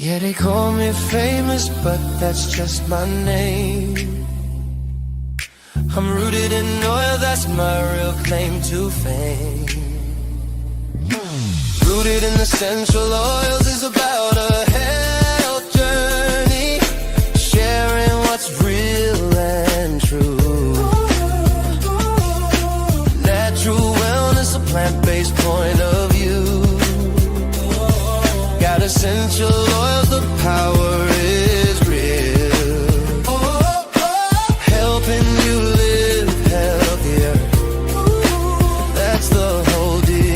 Yeah, they call me famous, but that's just my name. I'm rooted in oil, that's my real claim to fame. Rooted in essential oils is about a health journey, sharing what's real and true. Natural wellness, a plant-based point of view. Got essential oils, the power is real. Helping you live healthier, that's the whole deal.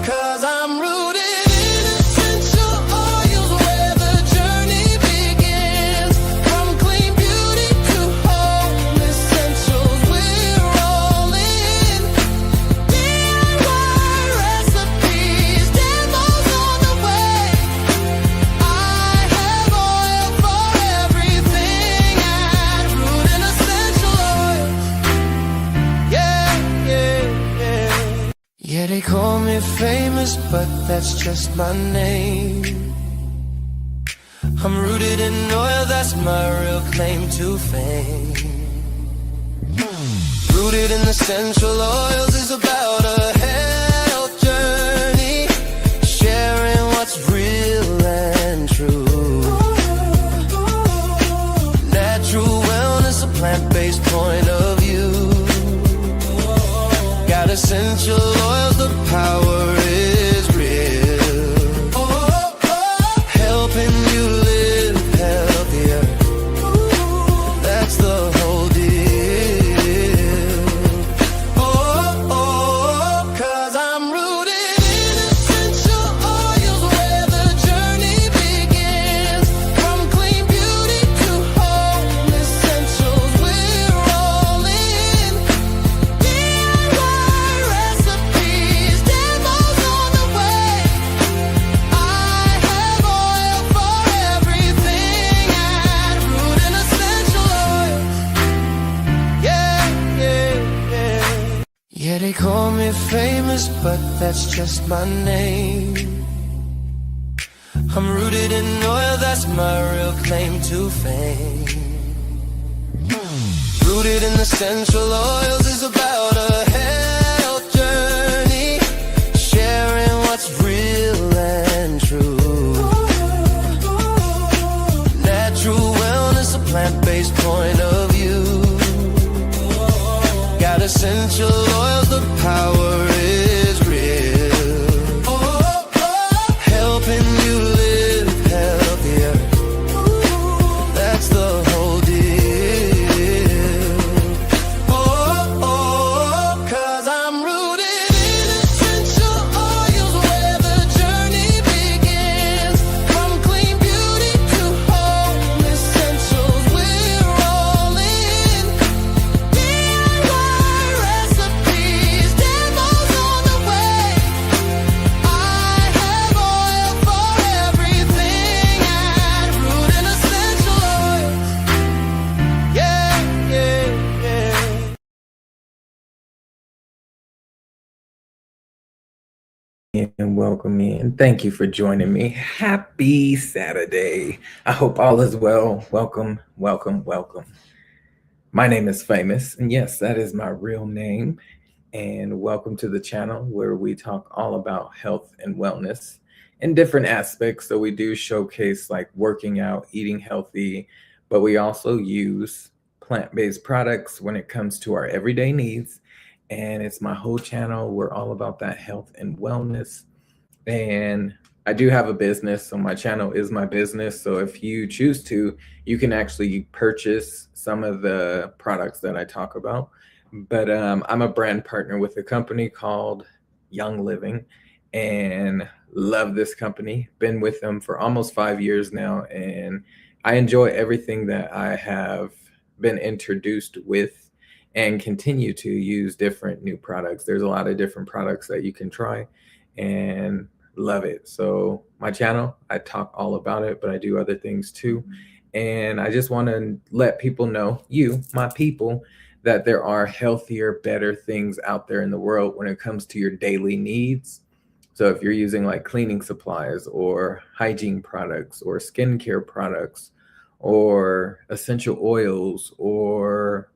Cause I'm rooted in essential oils, where the journey begins. From clean beauty to home essentials, we're all in. DIY recipes, demos on the way. I have oil for everything at Root and Essential Oil. Yeah, they call me famous, but that's just my name. I'm rooted in oil, that's my real claim to fame. Rooted in essential oils is about a health journey, sharing what's real and true. Natural wellness, a plant-based point of view. Got essential oils, the power is real. Helping you live healthier, that's the whole deal. Cause I'm rooted in essential oils, where the journey begins. From clean beauty to home essentials, we're all in. DIY recipes, demos on the way. I have oil for everything at Root and Essential Oil. Yeah, they call me famous, but that's just my name. I'm rooted in oil, that's my real claim to fame. Rooted in essential oils is about a health journey, sharing what's real and true. Natural wellness, a plant-based point of view. Got essential oils, the power is real. Helping you live healthier, that's the whole deal. Cause I'm rooted in essential oils, where the journey begins. From clean beauty to home essentials, we're all in. DIY recipes, demos on the way. I have oil for everything at Root and Essential Oil. And welcome in. Thank you for joining me. Happy Saturday. I hope all is well. Welcome, welcome, welcome. My name is Famous, and yes, that is my real name. And welcome to the channel where we talk all about health and wellness in different aspects. So we do showcase like working out, eating healthy, but we also use plant-based products when it comes to our everyday needs. And it's my whole channel. We're all about that health and wellness. And I do have a business, so my channel is my business. So if you choose to, you can actually purchase some of the products that I talk about. But I'm a brand partner with a company called Young Living, and love this company. Been with them for almost 5 years now, and I enjoy everything that I have been introduced with, and continue to use different new products. There's a lot of different products that you can try, and love it. So my channel, I talk all about it, but I do other things too. And I just want to let people know, you, my people, that there are healthier, better things out there in the world when it comes to your daily needs. So if you're using like cleaning supplies or hygiene products or skincare products or essential oils or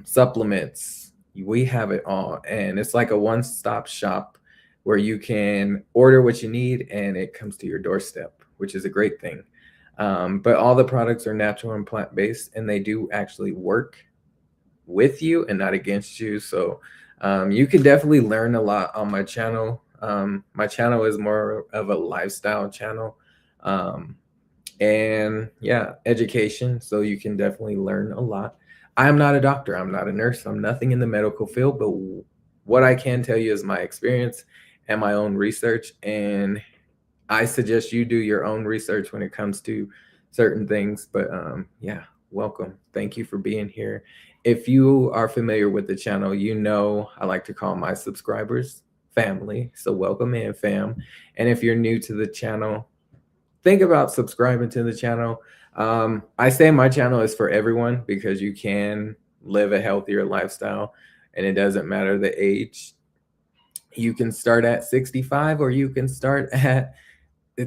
supplements, we have it all. And it's like a one-stop shop where you can order what you need and it comes to your doorstep, which is a great thing. But all the products are natural and plant-based, and they do actually work with you and not against you. So you can definitely learn a lot on my channel. My channel is more of a lifestyle channel. And yeah, education. So you can definitely learn a lot. I'm not a doctor. I'm not a nurse. I'm nothing in the medical field, but what I can tell you is my experience and my own research. And I suggest you do your own research when it comes to certain things. But yeah, welcome. Thank you for being here. If you are familiar with the channel, you know I like to call my subscribers family. So welcome in, fam. And if you're new to the channel, think about subscribing to the channel. I say my channel is for everyone because you can live a healthier lifestyle and it doesn't matter the age. You can start at 65 or you can start at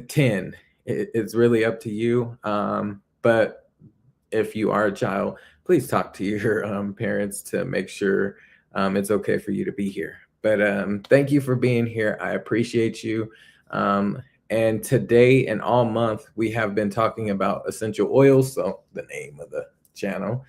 10. It's really up to you. But if you are a child, please talk to your parents to make sure it's okay for you to be here. But thank you for being here. I appreciate you. And today and all month, we have been talking about essential oils. So the name of the channel,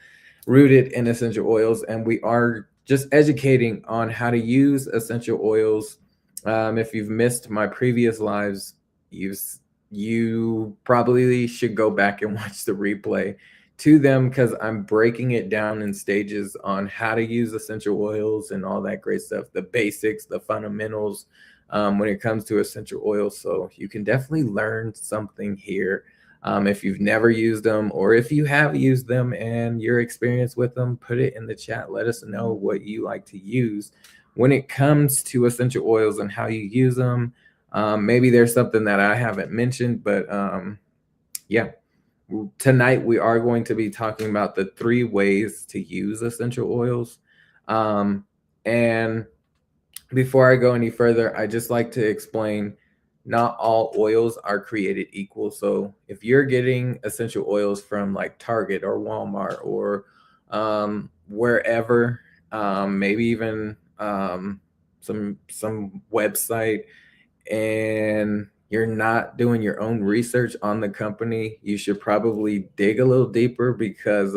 Rooted in Essential Oils. And we are just educating on how to use essential oils. If you've missed my previous lives, you probably should go back and watch the replay to them because I'm breaking it down in stages on how to use essential oils and all that great stuff, the basics, the fundamentals when it comes to essential oils. So you can definitely learn something here. If you've never used them or if you have used them and your experience with them, put it in the chat. Let us know what you like to use when it comes to essential oils and how you use them. Maybe there's something that I haven't mentioned, but yeah. Tonight, we are going to be talking about the 3 ways to use essential oils. And before I go any further, I just like to explain not all oils are created equal. So if you're getting essential oils from like Target or Walmart or wherever, maybe even some website, and you're not doing your own research on the company, you should probably dig a little deeper because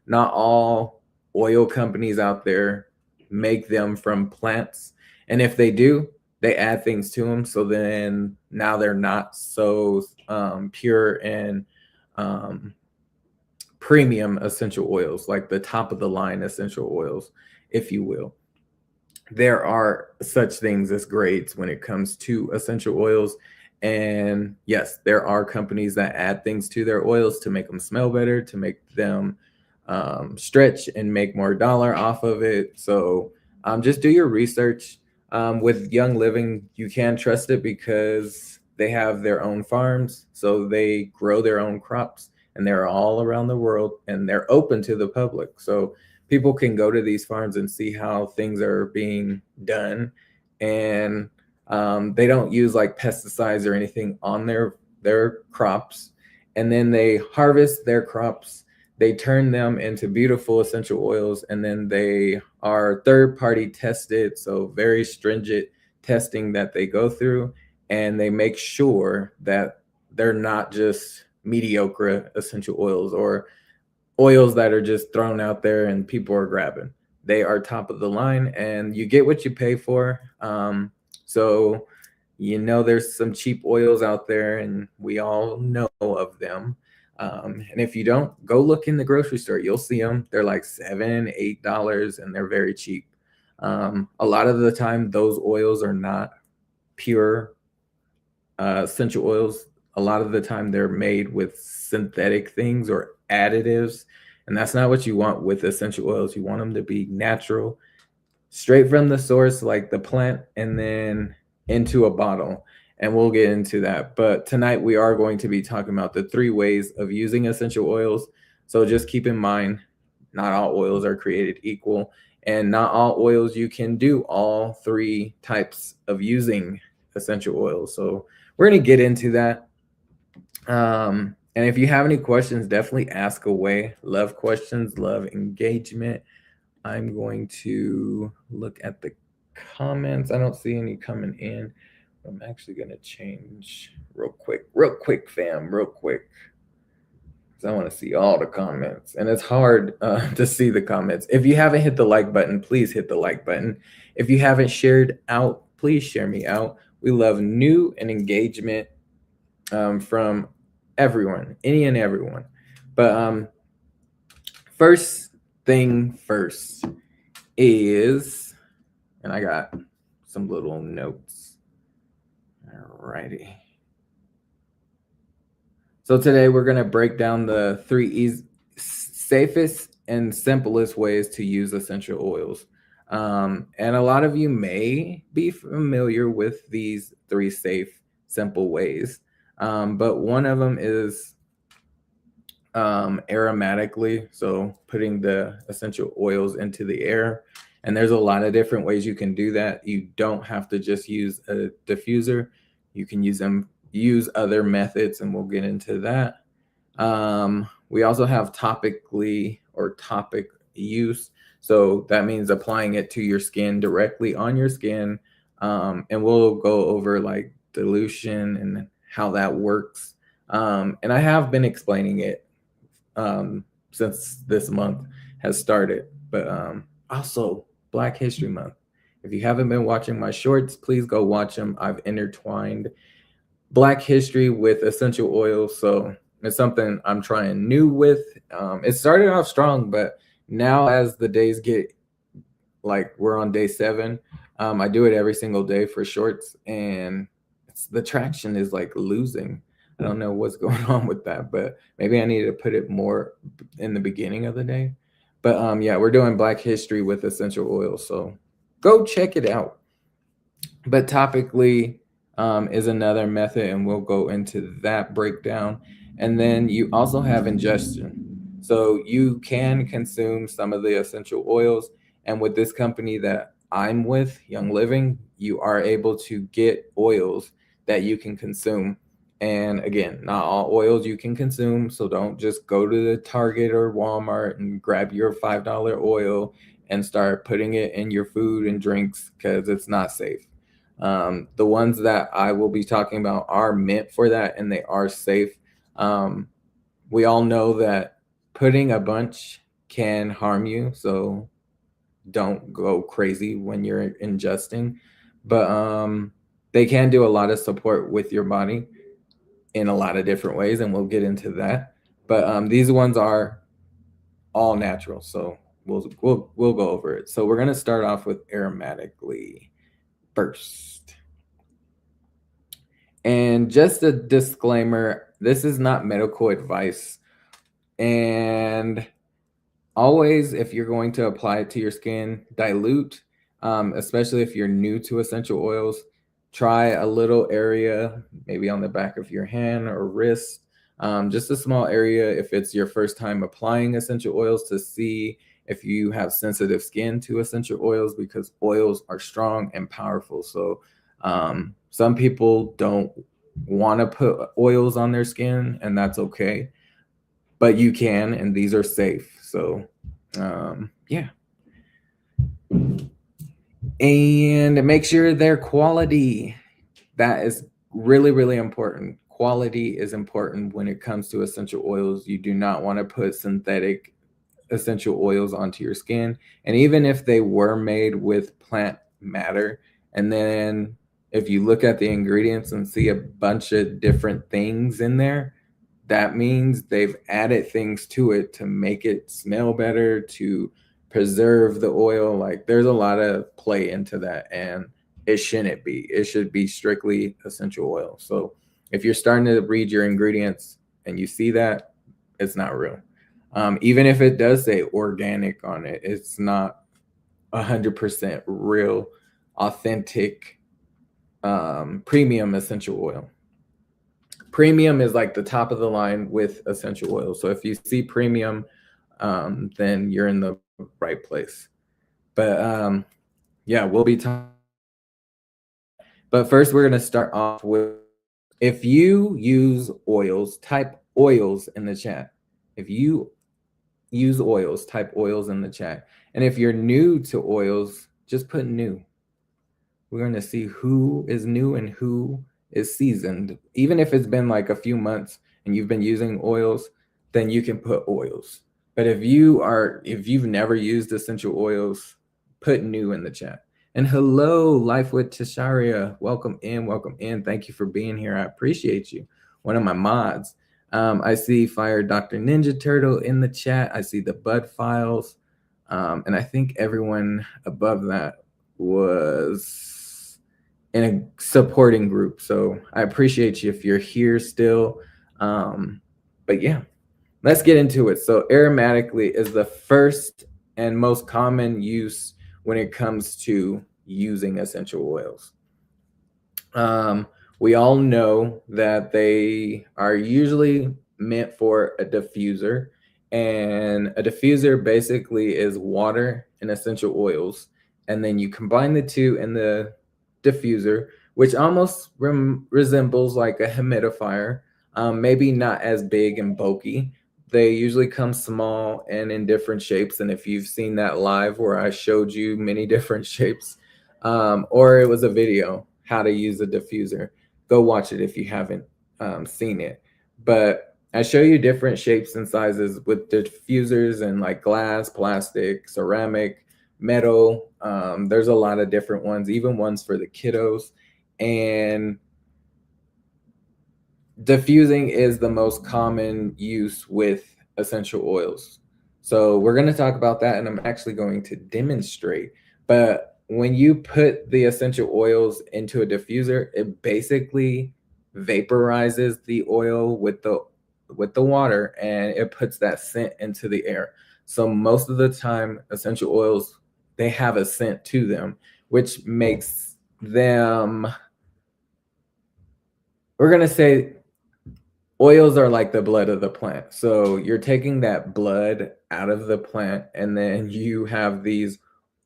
not all oil companies out there make them from plants. And if they do, they add things to them. So then now they're not so pure and premium essential oils, like the top of the line essential oils, if you will. There are such things as grades when it comes to essential oils. And yes, there are companies that add things to their oils to make them smell better, to make them stretch and make more dollar off of it. So just do your research. With Young Living, you can trust it because they have their own farms. So they grow their own crops and they're all around the world and they're open to the public. So people can go to these farms and see how things are being done. And they don't use like pesticides or anything on their crops. And then they harvest their crops. They turn them into beautiful essential oils, and then they are third-party tested, so very stringent testing that they go through, and they make sure that they're not just mediocre essential oils or oils that are just thrown out there and people are grabbing. They are top of the line, and you get what you pay for. So you know there's some cheap oils out there, and we all know of them. And if you don't, go look in the grocery store. You'll see them. They're like $7, $8, and they're very cheap. A lot of the time, those oils are not pure essential oils. A lot of the time, they're made with synthetic things or additives, and that's not what you want with essential oils. You want them to be natural, straight from the source, like the plant, and then into a bottle. And we'll get into that. But tonight we are going to be talking about the 3 ways of using essential oils. So just keep in mind, not all oils are created equal. And not all oils you can do all three types of using essential oils. So we're going to get into that. And if you have any questions, definitely ask away. Love questions, love engagement. I'm going to look at the comments. I don't see any coming in. I'm actually going to change real quick, fam, real quick. Because I want to see all the comments. And it's hard to see the comments. If you haven't hit the like button, please hit the like button. If you haven't shared out, please share me out. We love new and engagement from everyone, any and everyone. But first thing first is, and I got some little notes. Alrighty. So today we're going to break down the three safest and simplest ways to use essential oils. And a lot of you may be familiar with these three safe, simple ways. But one of them is aromatically, so putting the essential oils into the air. And there's a lot of different ways you can do that. You don't have to just use a diffuser. You can use other methods, and we'll get into that. We also have topically or topic use. So that means applying it to your skin, directly on your skin. And we'll go over like dilution and how that works. And I have been explaining it since this month has started. But also Black History Month. If you haven't been watching my shorts, please go watch them. I've intertwined Black history with essential oils. So it's something I'm trying new with. It started off strong, but now as the days get, like we're on day 7, I do it every single day for shorts, and the traction is like losing. I don't know what's going on with that, but maybe I need to put it more in the beginning of the day. But yeah, we're doing Black history with essential oils, so go check it out. But topically is another method, and we'll go into that breakdown. And then you also have ingestion. So you can consume some of the essential oils. And with this company that I'm with, Young Living, you are able to get oils that you can consume. And again, not all oils you can consume. So don't just go to the Target or Walmart and grab your $5 oil and start putting it in your food and drinks, because it's not safe. The ones that I will be talking about are meant for that, and they are safe. We all know that putting a bunch can harm you, so don't go crazy when you're ingesting. But they can do a lot of support with your body in a lot of different ways, and we'll get into that. But these ones are all natural, so we'll go over it. So we're gonna start off with aromatically first. And just a disclaimer, this is not medical advice. And always, if you're going to apply it to your skin, dilute, especially if you're new to essential oils. Try a little area, maybe on the back of your hand or wrist, just a small area if it's your first time applying essential oils, to see if you have sensitive skin to essential oils, because oils are strong and powerful. So some people don't want to put oils on their skin, and that's okay. But you can, and these are safe. So yeah. And make sure they're quality. That is really, really important. Quality is important when it comes to essential oils. You do not want to put synthetic essential oils onto your skin. And even if they were made with plant matter, and then if you look at the ingredients and see a bunch of different things in there, that means they've added things to it to make it smell better, to preserve the oil. Like, there's a lot of play into that, and it shouldn't be. It should be strictly essential oil. So if you're starting to read your ingredients and you see that, it's not real. Even if it does say organic on it, it's not 100% real, authentic, premium essential oil. Premium is like the top of the line with essential oils. So if you see premium, then you're in the right place. But yeah, we'll be talking. But first, we're going to start off with, if you use oils, type oils in the chat. If you use oils, type oils in the chat. And if you're new to oils, just put new. We're going to see who is new and who is seasoned. Even if it's been like a few months and you've been using oils, then you can put oils. But if you've never used essential oils, put new in the chat. And hello, Life with Tisharia. Welcome in, welcome in. Thank you for being here. I appreciate you. One of my mods. I see Fire Dr. Ninja Turtle in the chat. I see the Bud Files. And I think everyone above that was in a supporting group. So I appreciate you if you're here still. But yeah, let's get into it. So aromatically is the first and most common use when it comes to using essential oils. We all know that they are usually meant for a diffuser, and a diffuser basically is water and essential oils, and then you combine the two in the diffuser, which almost resembles like a humidifier, maybe not as big and bulky. They usually come small and in different shapes, and if you've seen that live where I showed you many different shapes, or it was a video how to use a diffuser, go watch it if you haven't seen it. But I show you different shapes and sizes with diffusers and like glass, plastic, ceramic, metal. There's a lot of different ones, even ones for the kiddos. And diffusing is the most common use with essential oils. So we're going to talk about that, and I'm actually going to demonstrate. But when you put the essential oils into a diffuser, it basically vaporizes the oil with the water, and it puts that scent into the air. So most of the time, essential oils, they have a scent to them, which makes them, we're going to say, oils are like the blood of the plant. So you're taking that blood out of the plant, and then you have these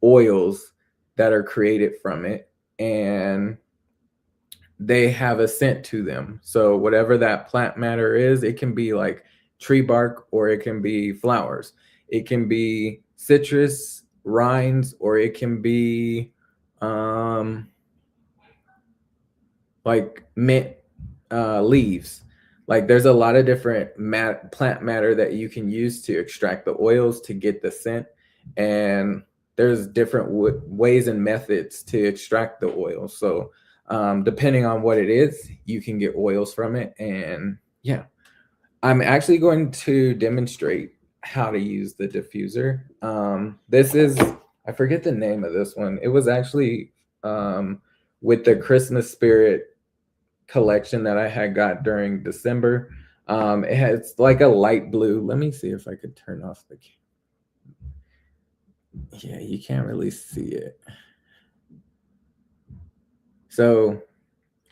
oils that are created from it, and they have a scent to them. So whatever that plant matter is, it can be like tree bark, or it can be flowers. It can be citrus rinds, or it can be like mint leaves. Like there's a lot of different plant matter that you can use to extract the oils to get the scent, and there's different ways and methods to extract the oil. So depending on what it is, you can get oils from it. And yeah, I'm actually going to demonstrate how to use the diffuser. This is, I forget the name of this one. It was actually with the Christmas Spirit collection that I had got during December. It has like a light blue. Let me see if I could turn off the camera. Yeah, you can't really see it. So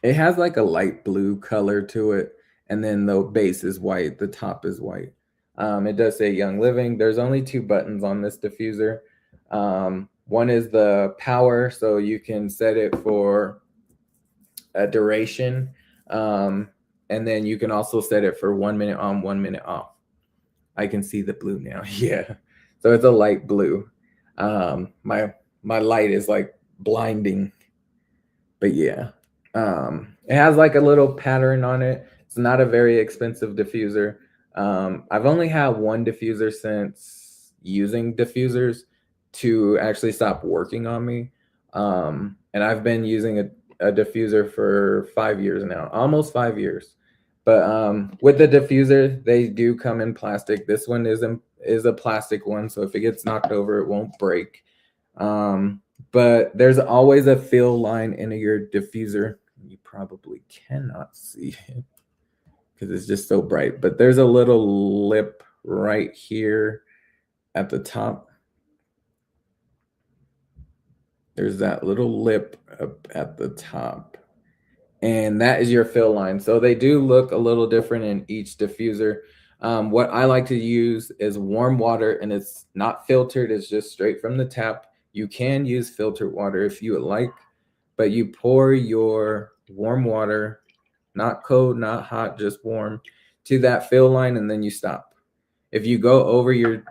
it has like a light blue color to it, and then the base is white, the top is white. It does say Young Living. There's only 2 buttons on this diffuser. One is the power, so you can set it for a duration, and then you can also set it for 1 minute on, 1 minute off. I can see the blue now. Yeah, so it's a light blue. My light is like blinding, but yeah, it has like a little pattern on it. It's not a very expensive diffuser. I've only had one diffuser since using diffusers to actually stop working on me, and I've been using a diffuser for 5 years now, almost 5 years. But with the diffuser, they do come in plastic. This one is a plastic one, so if it gets knocked over, it won't break. But there's always a fill line in your diffuser. You probably cannot see it because it's just so bright, but there's a little lip right here at the top. There's that little lip up at the top, and that is your fill line. So they do look a little different in each diffuser. What I like to use is warm water, and it's not filtered. It's just straight from the tap. You can use filtered water if you would like, but you pour your warm water, not cold, not hot, just warm, to that fill line, and then you stop. If you go over your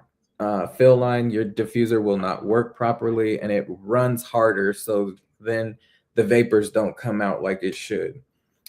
fill line, your diffuser will not work properly and it runs harder. So then the vapors don't come out like it should.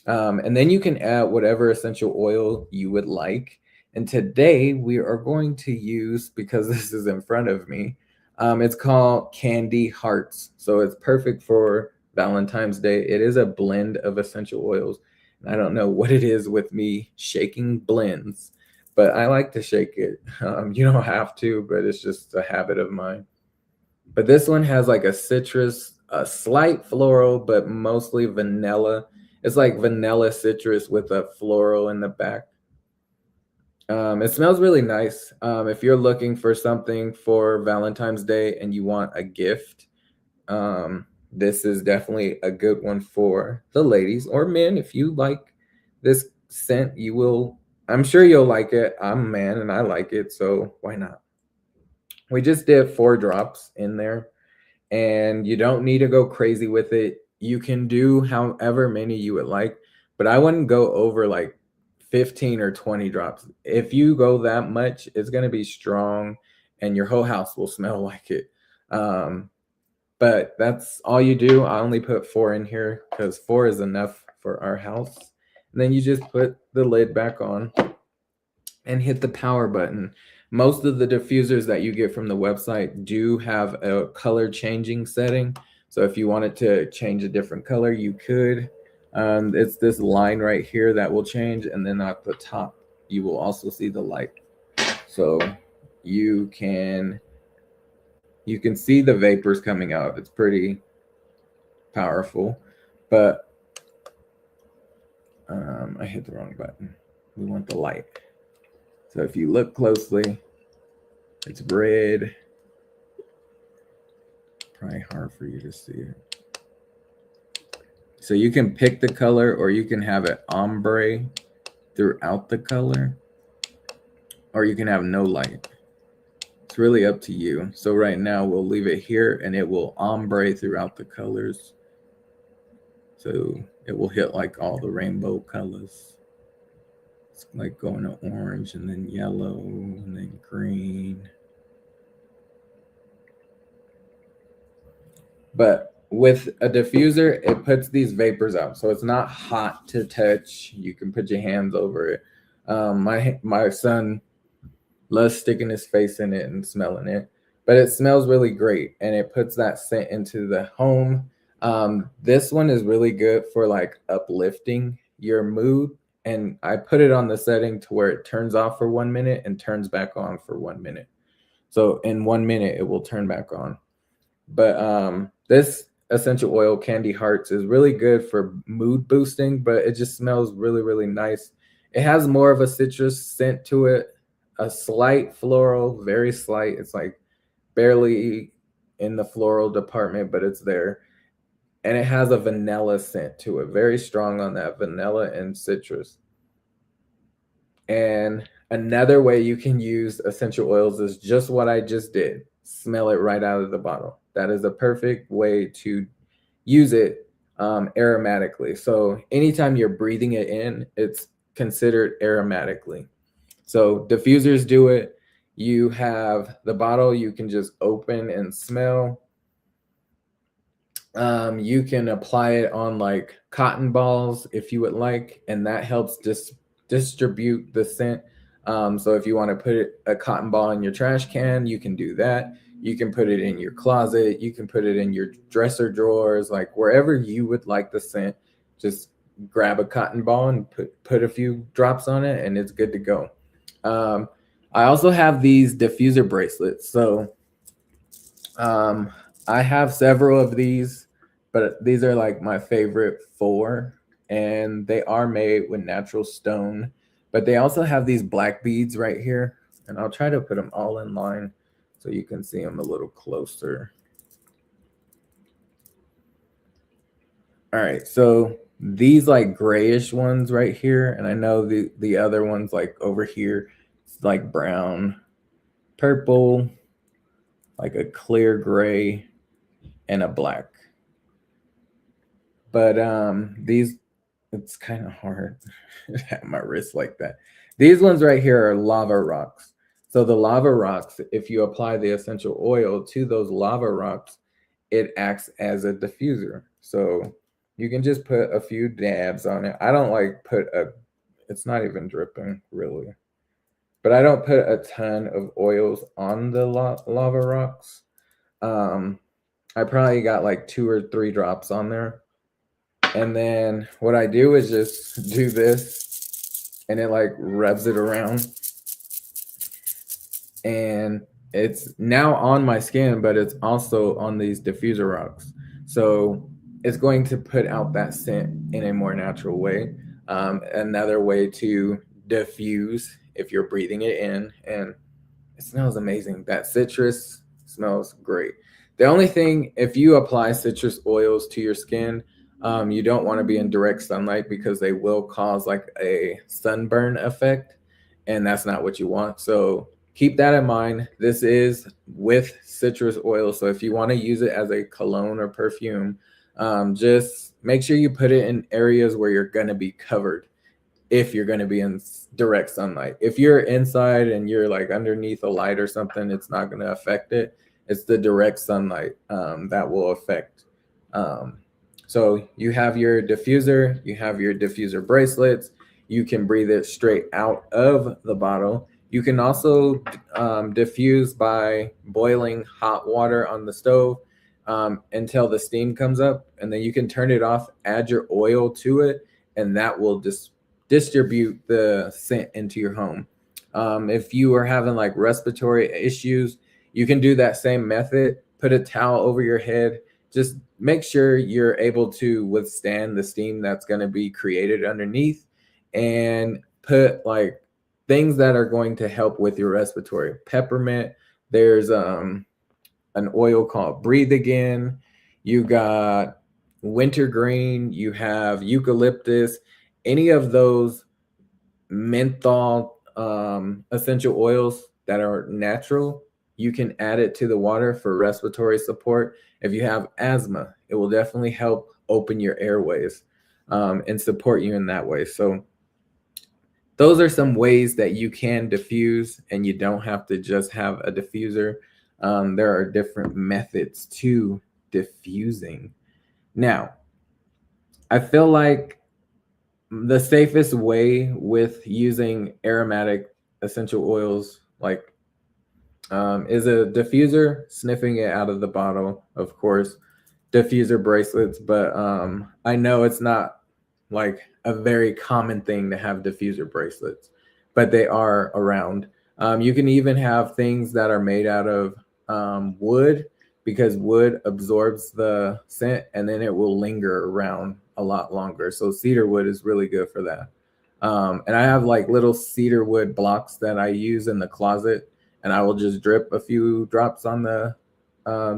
And then you can add whatever essential oil you would like. And today we are going to use, because this is in front of me, it's called Candy Hearts. So it's perfect for Valentine's Day. It is a blend of essential oils. I don't know what it is with me shaking blends, but I like to shake it. You don't have to, but it's just a habit of mine. But this one has like a citrus, a slight floral, but mostly vanilla. It's like vanilla citrus with a floral in the back. It smells really nice. If you're looking for something for Valentine's Day and you want a gift, this is definitely a good one for the ladies or men. If you like this scent, I'm sure you'll like it. I'm a man and I like it, so why not? We just did 4 drops in there, and you don't need to go crazy with it. You can do however many you would like, but I wouldn't go over like 15 or 20 drops. If you go that much, it's going to be strong and your whole house will smell like it. But that's all you do. I only put 4 in here because 4 is enough for our house. And then you just put the lid back on and hit the power button. Most of the diffusers that you get from the website do have a color changing setting. So if you wanted to change a different color, you could. It's this line right here that will change. And then at the top, you will also see the light. So you can see the vapors coming out. It's pretty powerful, but I hit the wrong button. We want the light. So if you look closely, it's red. Probably hard for you to see it. So you can pick the color, or you can have it ombre throughout the color, or you can have no light. It's really up to you. So right now we'll leave it here and it will ombre throughout the colors. So it will hit like all the rainbow colors. It's like going to orange and then yellow and then green. But with a diffuser, it puts these vapors out. So it's not hot to touch. You can put your hands over it. My son loves sticking his face in it and smelling it, but it smells really great and it puts that scent into the home. This one is really good for like uplifting your mood, and I put it on the setting to where it turns off for 1 minute and turns back on for 1 minute. So in 1 minute it will turn back on. But this essential oil Candy Hearts is really good for mood boosting, but it just smells really, really nice. It has more of a citrus scent to it, a slight floral, very slight. It's like barely in the floral department, but it's there. And it has a vanilla scent to it, very strong on that vanilla and citrus. And another way you can use essential oils is just what I just did. Smell it right out of the bottle. That is a perfect way to use it aromatically. So anytime you're breathing it in, it's considered aromatically. So diffusers do it. You have the bottle you can just open and smell. You can apply it on like cotton balls if you would like, and that helps distribute the scent. So if you want to put a cotton ball in your trash can, you can do that. You can put it in your closet. You can put it in your dresser drawers, like wherever you would like the scent. Just grab a cotton ball and put a few drops on it, and it's good to go. I also have these diffuser bracelets. So I have several of these, but these are like my favorite 4, and they are made with natural stone. But they also have these black beads right here, and I'll try to put them all in line so you can see them a little closer. All right, so these like grayish ones right here, and I know the other ones like over here, it's like brown, purple, like a clear gray. and a black. But these, it's kind of hard to have my wrist like that. These ones right here are lava rocks. So the lava rocks, if you apply the essential oil to those lava rocks, it acts as a diffuser. So you can just put a few dabs on it. I don't like put a, it's not even dripping really, but I don't put a ton of oils on the lava rocks. I probably got like 2 or 3 drops on there. And then what I do is just do this and it like rubs it around. And it's now on my skin, but it's also on these diffuser rocks. So it's going to put out that scent in a more natural way. Another way to diffuse if you're breathing it in, and it smells amazing. That citrus smells great. The only thing, if you apply citrus oils to your skin, you don't want to be in direct sunlight because they will cause like a sunburn effect, and that's not what you want. So keep that in mind. This is with citrus oil. So if you want to use it as a cologne or perfume, just make sure you put it in areas where you're going to be covered if you're going to be in direct sunlight. If you're inside and you're like underneath a light or something, it's not going to affect it. It's the direct sunlight that will affect. So you have your diffuser, you have your diffuser bracelets. You can breathe it straight out of the bottle. You can also diffuse by boiling hot water on the stove until the steam comes up, and then you can turn it off, add your oil to it, and that will just distribute the scent into your home. If you are having like respiratory issues, you can do that same method. Put a towel over your head. Just make sure you're able to withstand the steam that's going to be created underneath, and put like things that are going to help with your respiratory. Peppermint. There's an oil called Breathe Again. You got wintergreen. You have eucalyptus. Any of those menthol essential oils that are natural, you can add it to the water for respiratory support. If you have asthma, it will definitely help open your airways and support you in that way. So those are some ways that you can diffuse, and you don't have to just have a diffuser. There are different methods to diffusing. Now, I feel like the safest way with using aromatic essential oils like is a diffuser, sniffing it out of the bottle, of course, diffuser bracelets. But I know it's not like a very common thing to have diffuser bracelets, but they are around. You can even have things that are made out of wood, because wood absorbs the scent and then it will linger around a lot longer. So cedar wood is really good for that. And I have like little cedar wood blocks that I use in the closet, and I will just drip a few drops on the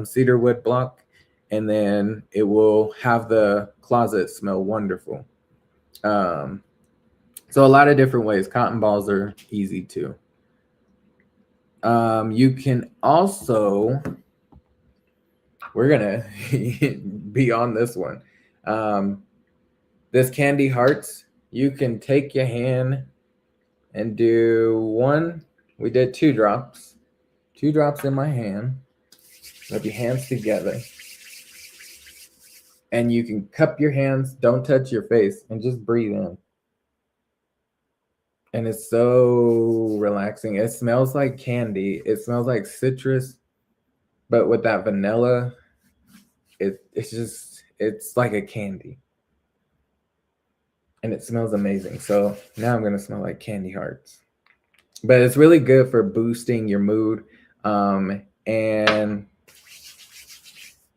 cedar wood block, and then it will have the closet smell wonderful. So a lot of different ways. Cotton balls are easy too. You can also, we're gonna be on this one. This candy hearts, you can take your hand and do one. We did 2 drops. 2 drops in my hand. Rub your hands together. And you can cup your hands, don't touch your face, and just breathe in. And it's so relaxing. It smells like candy. It smells like citrus, but with that vanilla, it's like a candy. And it smells amazing. So now I'm gonna smell like candy hearts. But it's really good for boosting your mood. And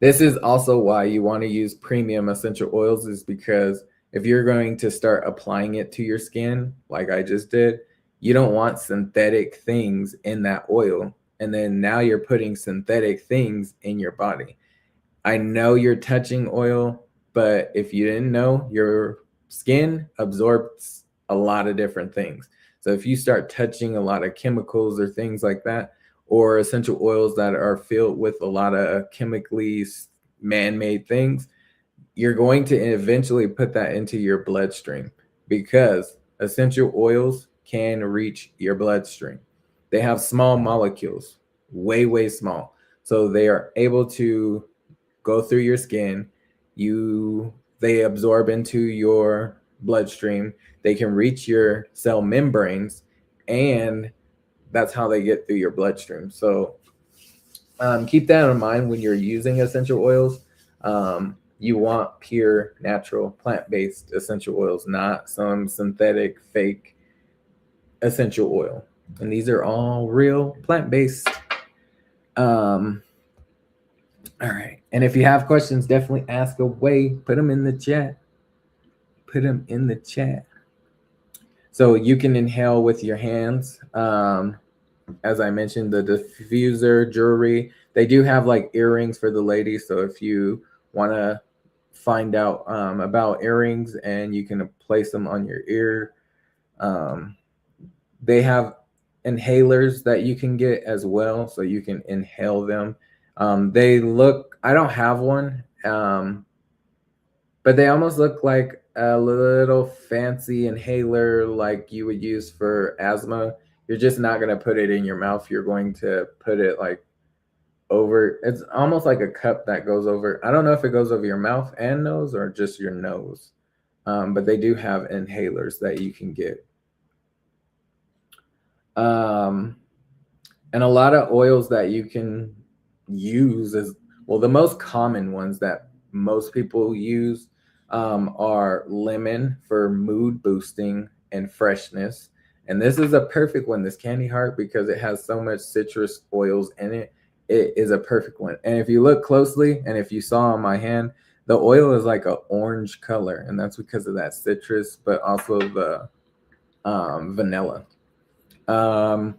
this is also why you want to use premium essential oils, is because if you're going to start applying it to your skin, like I just did, you don't want synthetic things in that oil. And then now you're putting synthetic things in your body. I know you're touching oil, but if you didn't know, your skin absorbs a lot of different things. So if you start touching a lot of chemicals or things like that, or essential oils that are filled with a lot of chemically man-made things, you're going to eventually put that into your bloodstream because essential oils can reach your bloodstream. They have small molecules, way, way small. So they are able to go through your skin. They absorb into your bloodstream. They can reach your cell membranes, and that's how they get through your bloodstream. So keep that in mind when you're using essential oils. You want pure, natural, plant-based essential oils, not some synthetic, fake essential oil. And these are all real, plant-based. All right. And if you have questions, definitely ask away. Put them in the chat. Put them in the chat. So you can inhale with your hands. As I mentioned, the diffuser jewelry. They do have like earrings for the ladies. So if you want to find out about earrings and you can place them on your ear, they have inhalers that you can get as well. So you can inhale them. They look, I don't have one, but they almost look like a little fancy inhaler like you would use for asthma. You're just not going to put it in your mouth. You're going to put it like over. It's almost like a cup that goes over. I don't know if it goes over your mouth and nose or just your nose. But they do have inhalers that you can get. And a lot of oils that you can use is, well, the most common ones that most people use are lemon for mood boosting and freshness. And this is a perfect one, this candy heart, because it has so much citrus oils in it. It is a perfect one. And if you look closely, and if you saw on my hand, the oil is like an orange color, and that's because of that citrus, but also the vanilla.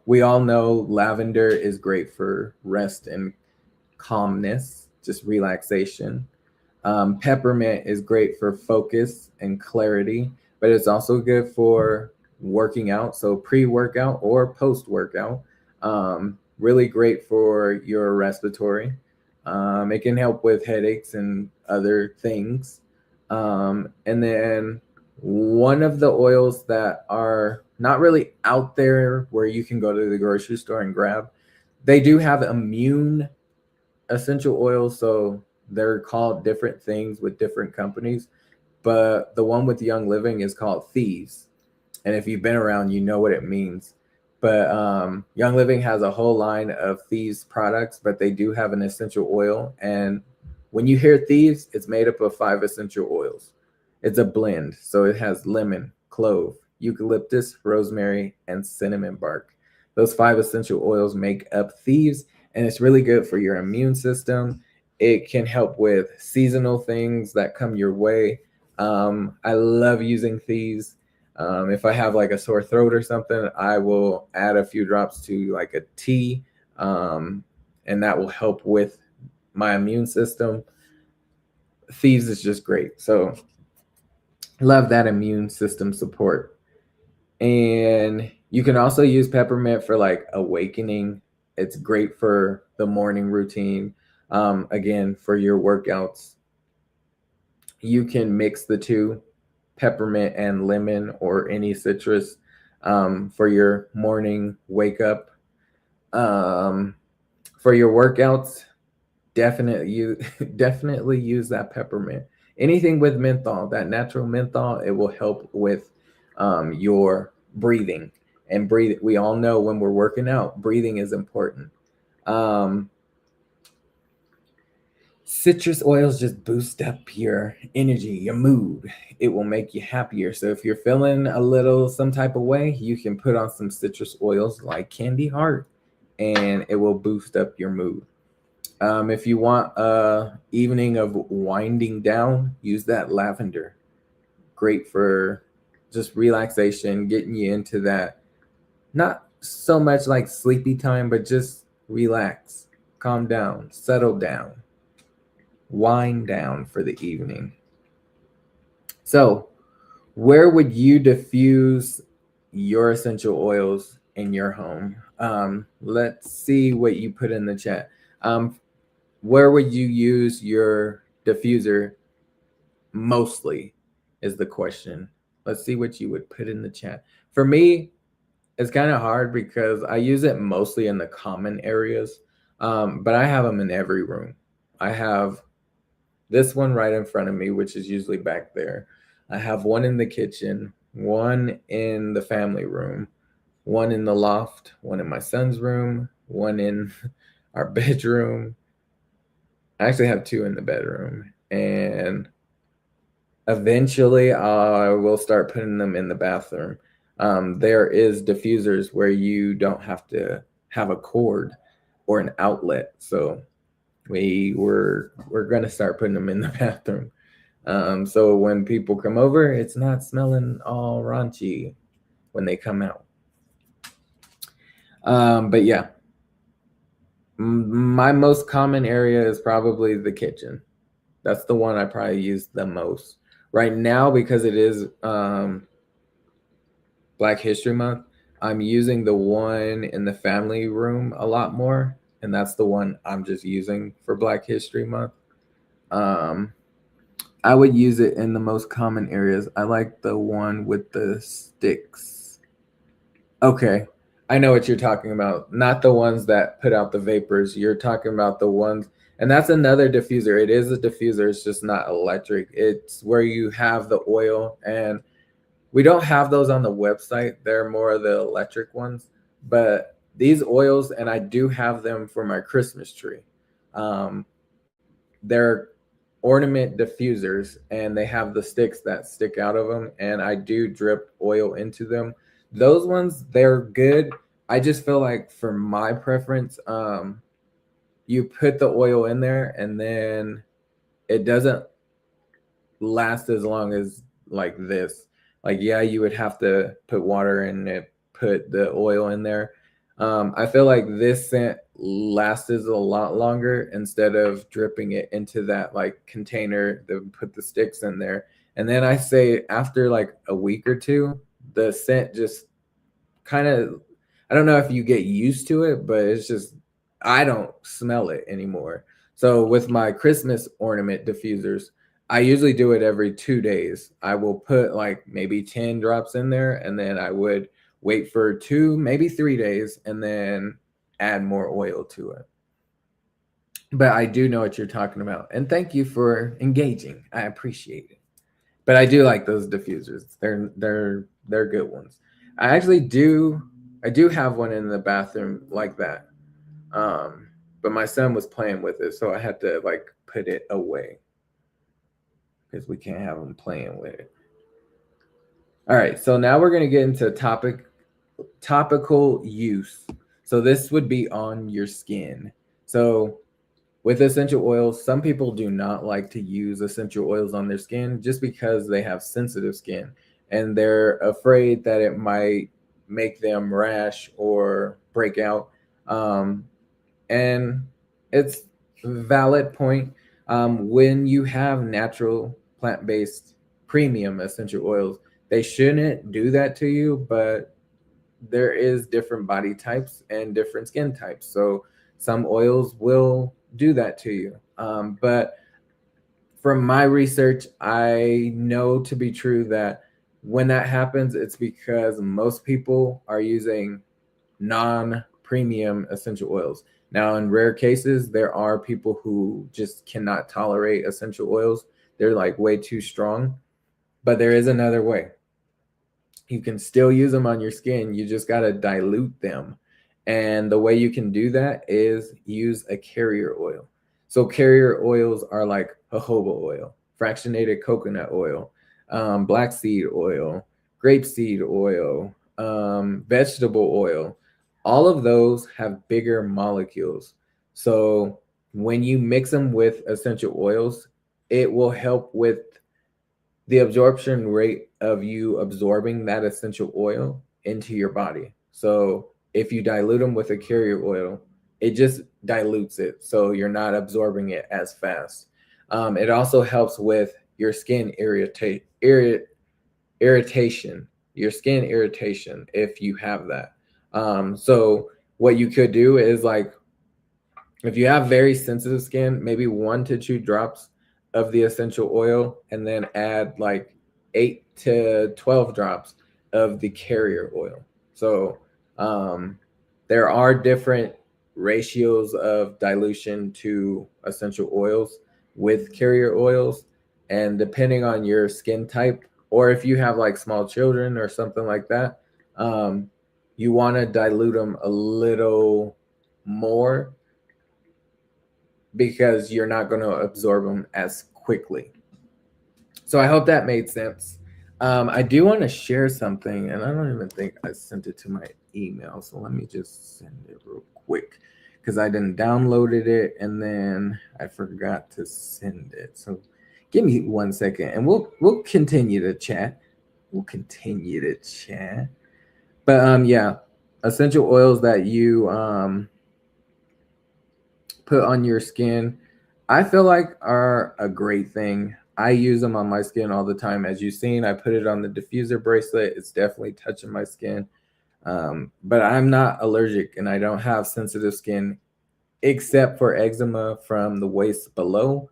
We all know lavender is great for rest and calmness, just relaxation. Peppermint is great for focus and clarity, but it's also good for working out. So pre-workout or post-workout. Really great for your respiratory. It can help with headaches and other things. And then one of the oils that are not really out there where you can go to the grocery store and grab, they do have immune essential oils. So they're called different things with different companies. But the one with Young Living is called Thieves. And if you've been around, you know what it means. But Young Living has a whole line of Thieves products, but they do have an essential oil. And when you hear Thieves, it's made up of 5 essential oils. It's a blend. So it has lemon, clove, eucalyptus, rosemary, and cinnamon bark. Those 5 essential oils make up Thieves, and it's really good for your immune system. It can help with seasonal things that come your way. I love using Thieves. If I have like a sore throat or something, I will add a few drops to like a tea, and that will help with my immune system. Thieves is just great. So love that immune system support. And you can also use peppermint for like awakening. It's great for the morning routine. Again, for your workouts, you can mix the two, peppermint and lemon or any citrus, for your morning wake up. For your workouts, definitely use that peppermint. Anything with menthol, that natural menthol, it will help with your breathing. And we all know when we're working out, breathing is important. Citrus oils just boost up your energy, your mood. It will make you happier. So if you're feeling a little some type of way, you can put on some citrus oils like Candy Heart, and it will boost up your mood. If you want a evening of winding down, use that lavender. Great for just relaxation, getting you into that, not so much like sleepy time, but just relax, calm down, settle down, wind down for the evening. So where would you diffuse your essential oils in your home? Let's see what you put in the chat. where would you use your diffuser mostly is the question. Let's see what you would put in the chat. For me, it's kind of hard because I use it mostly in the common areas, but I have them in every room. I have this one right in front of me, which is usually back there. I have one in the kitchen, one in the family room, one in the loft, one in my son's room, one in our bedroom. I actually have two in the bedroom, and eventually I will start putting them in the bathroom. There is diffusers where you don't have to have a cord or an outlet, so we're gonna start putting them in the bathroom. So when people come over, it's not smelling all raunchy when they come out. But yeah, my most common area is probably the kitchen. That's the one I probably use the most right now because it is Black History Month. I'm using the one in the family room a lot more, and that's the one I'm just using for Black History Month. I would use it in the most common areas. I like the one with the sticks. Okay, I know what you're talking about. Not the ones that put out the vapors. You're talking about the ones, and that's another diffuser. It is a diffuser. It's just not electric. It's where you have the oil, and we don't have those on the website. They're more of the electric ones. But these oils, and I do have them for my Christmas tree. They're ornament diffusers, and they have the sticks that stick out of them, and I do drip oil into them. Those ones, they're good. I just feel like for my preference, you put the oil in there and then it doesn't last as long as like this. Like, yeah, you would have to put water in it, put the oil in there. I feel like this scent lasts a lot longer instead of dripping it into that like container that put the sticks in there. And then I say after like a week or two, the scent just kind of, I don't know if you get used to it, but it's just, I don't smell it anymore. So with my Christmas ornament diffusers, I usually do it every 2 days. I will put like maybe 10 drops in there, and then I would wait for 2, maybe 3 days, and then add more oil to it. But I do know what you're talking about. And thank you for engaging. I appreciate it. But I do like those diffusers. They're good ones. I do have one in the bathroom like that. But my son was playing with it, so I had to like put it away because we can't have him playing with it. All right, so now we're gonna get into topical use. So this would be on your skin. So with essential oils, some people do not like to use essential oils on their skin just because they have sensitive skin and they're afraid that it might make them rash or break out. And it's a valid point. When you have natural plant-based premium essential oils, they shouldn't do that to you, but there is different body types and different skin types. So some oils will do that to you. But from my research, I know to be true that when that happens, it's because most people are using non-premium essential oils. Now, in rare cases, there are people who just cannot tolerate essential oils. They're like way too strong, but there is another way. You can still use them on your skin. You just got to dilute them. And the way you can do that is use a carrier oil. So carrier oils are like jojoba oil, fractionated coconut oil, black seed oil, grapeseed oil, vegetable oil. All of those have bigger molecules. So when you mix them with essential oils, it will help with the absorption rate of you absorbing that essential oil into your body. So if you dilute them with a carrier oil, it just dilutes it. So you're not absorbing it as fast. It also helps with your skin irritation, your skin irritation if you have that. So what you could do is like If you have very sensitive skin, maybe 1 to 2 drops of the essential oil, and then add like 8 to 12 drops of the carrier oil. So there are different ratios of dilution to essential oils with carrier oils. And depending on your skin type, or if you have like small children or something like that, you want to dilute them a little more because you're not going to absorb them as quickly. So I hope that made sense. I do want to share something, and I don't even think I sent it to my email. So let me just send it real quick because I didn't downloaded it and then I forgot to send it. So give me 1 second, and we'll continue to chat. We'll continue to chat. But yeah, essential oils that you put on your skin, I feel like are a great thing. I use them on my skin all the time. As you've seen, I put it on the diffuser bracelet. It's definitely touching my skin. But I'm not allergic and I don't have sensitive skin except for eczema from the waist below.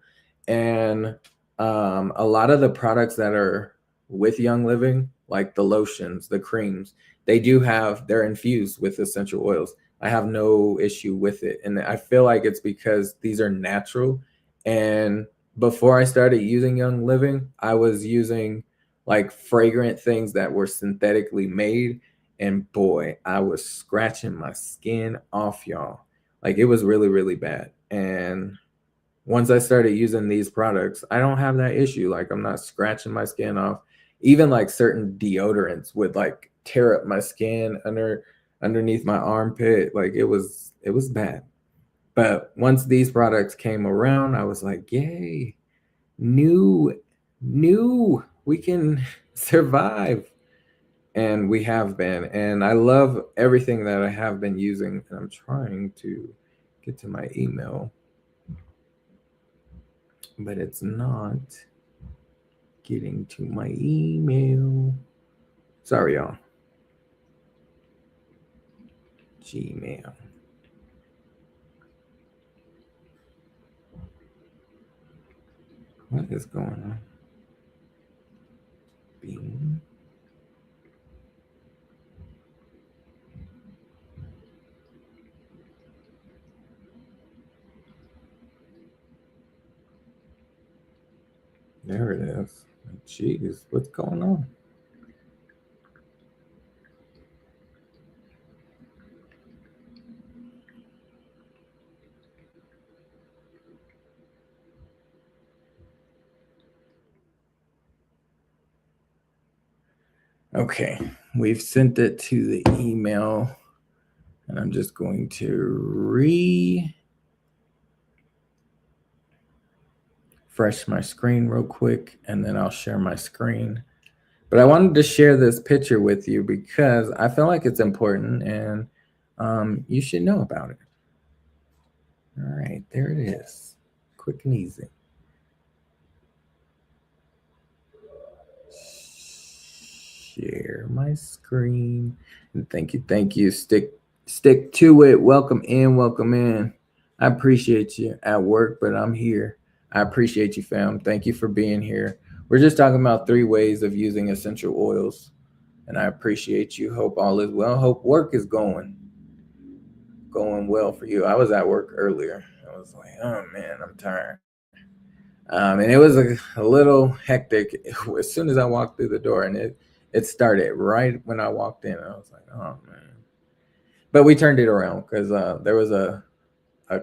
And a lot of the products that are with Young Living, like the lotions, the creams, they're infused with essential oils. I have no issue with it. And I feel like it's because these are natural. And before I started using Young Living, I was using like fragrant things that were synthetically made. And boy, I was scratching my skin off, y'all. Like it was really, really bad. And once I started using these products, I don't have that issue. Like I'm not scratching my skin off. Even like certain deodorants would like tear up my skin underneath my armpit. Like it was bad. But once these products came around, I was like, yay, new, we can survive. And we have been. And I love everything that I have been using. And I'm trying to get to my email, but it's not getting to my email. Sorry, y'all. Gmail. What is going on? Bing. There it is. Jeez, what's going on? Okay, we've sent it to the email, and I'm just going to refresh my screen real quick, and then I'll share my screen. But I wanted to share this picture with you because I feel like it's important, and you should know about it. All right, there it is. Quick and easy. Share my screen. And thank you. Stick to it. Welcome in. I appreciate you at work, but I'm here. I appreciate you, fam. Thank you for being here. We're just talking about 3 ways of using essential oils, and I appreciate you. Hope all is well. Hope work is going well for you. I was at work earlier. I was like, oh man, I'm tired. And it was a little hectic as soon as I walked through the door, and it started right when I walked in. I was like, oh man. But we turned it around because there was a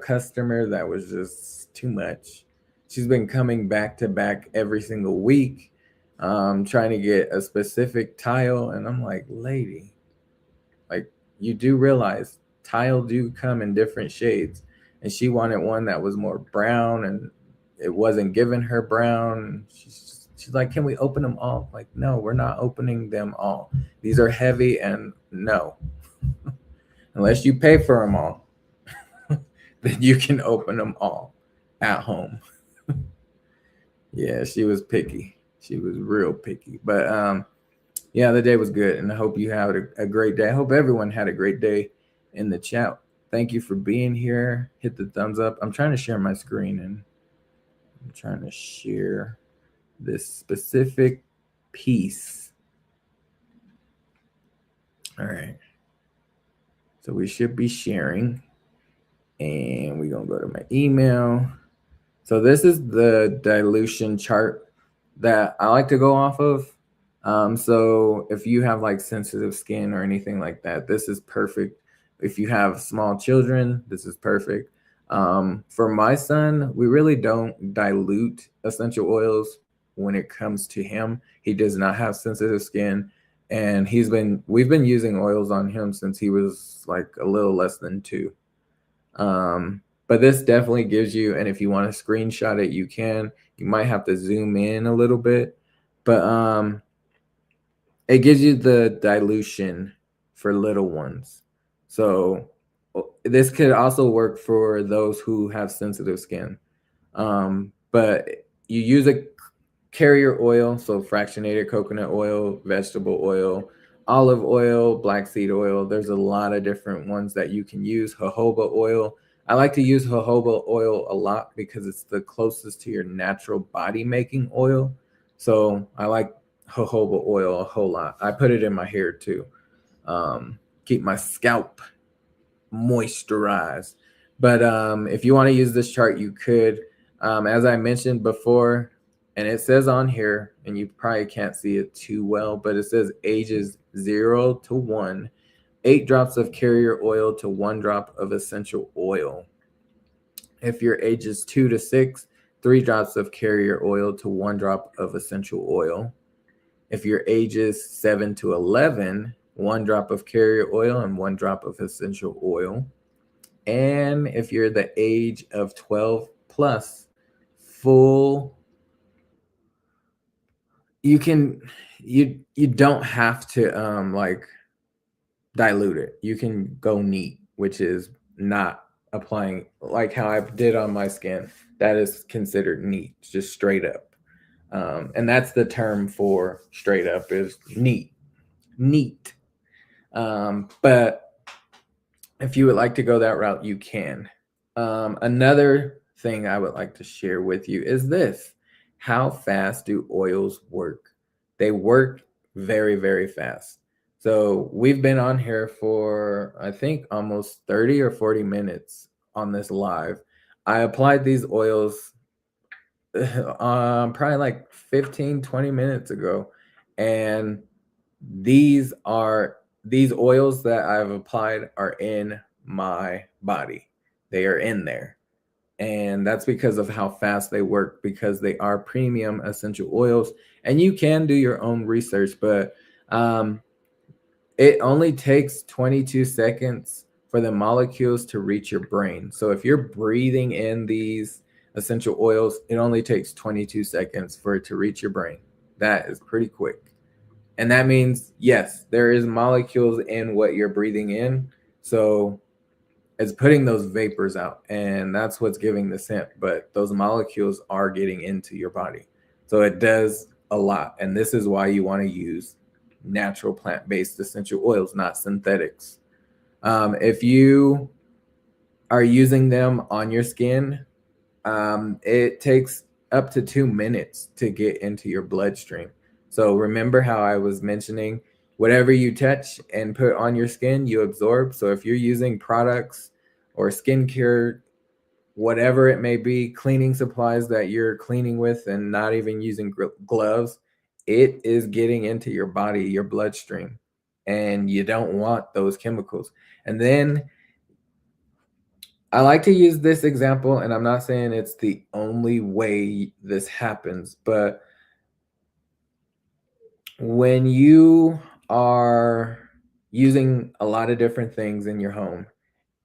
customer that was just too much. She's been coming back to back every single week, trying to get a specific tile. And I'm like, lady, like you do realize tile do come in different shades. And she wanted one that was more brown, and it wasn't giving her brown. She's like, can we open them all? Like, no, we're not opening them all. These are heavy, and no. Unless you pay for them all, then you can open them all at home. Yeah, she was picky. She was real picky. But yeah, the day was good, and I hope you had a great day. I hope everyone had a great day in the chat. Thank you for being here. Hit the thumbs up. I'm trying to share my screen and I'm trying to share this specific piece. All right. So we should be sharing. And we're going to go to my email. So this is the dilution chart that I like to go off of. So if you have like sensitive skin or anything like that, this is perfect. If you have small children, this is perfect. For my son, we really don't dilute essential oils when it comes to him. He does not have sensitive skin, and we've been using oils on him since he was like a little less than 2. But this definitely gives you, and if you want to screenshot it, you can. You might have to zoom in a little bit, but it gives you the dilution for little ones. So this could also work for those who have sensitive skin. But you use a carrier oil, so fractionated coconut oil, vegetable oil, olive oil, black seed oil. There's a lot of different ones that you can use. Jojoba oil. I like to use jojoba oil a lot because it's the closest to your natural body making oil. So I like jojoba oil a whole lot. I put it in my hair too. Keep my scalp moisturized. But if you want to use this chart, you could. As I mentioned before, and it says on here, and you probably can't see it too well, but it says ages 0 to 1, 8 drops of carrier oil to 1 drop of essential oil. If your age is 2 to 6, 3 drops of carrier oil to 1 drop of essential oil. If your age is 7 to 11, 1 drop of carrier oil and 1 drop of essential oil. And if you're the age of 12 plus, you don't have to like dilute it. You can go neat, which is not applying like how I did on my skin. That is considered neat, just straight up. And that's the term for straight up is neat. But if you would like to go that route, you can. Another thing I would like to share with you is this. How fast do oils work? They work very, very fast. So we've been on here for, I think, almost 30 or 40 minutes on this live. I applied these oils probably like 15, 20 minutes ago. And these oils that I've applied are in my body. They are in there. And that's because of how fast they work, because they are premium essential oils. And you can do your own research, but it only takes 22 seconds for the molecules to reach your brain. So if you're breathing in these essential oils, it only takes 22 seconds for it to reach your brain. That is pretty quick. And that means, yes, there is molecules in what you're breathing in. So it's putting those vapors out, and that's what's giving the scent. But those molecules are getting into your body. So it does a lot. And this is why you want to use natural plant-based essential oils, not synthetics. If you are using them on your skin, it takes up to 2 minutes to get into your bloodstream. So remember how I was mentioning whatever you touch and put on your skin, you absorb. So if you're using products or skincare, whatever it may be, cleaning supplies that you're cleaning with and not even using gloves, it is getting into your body, your bloodstream, and you don't want those chemicals. And then I like to use this example, and I'm not saying it's the only way this happens, but when you are using a lot of different things in your home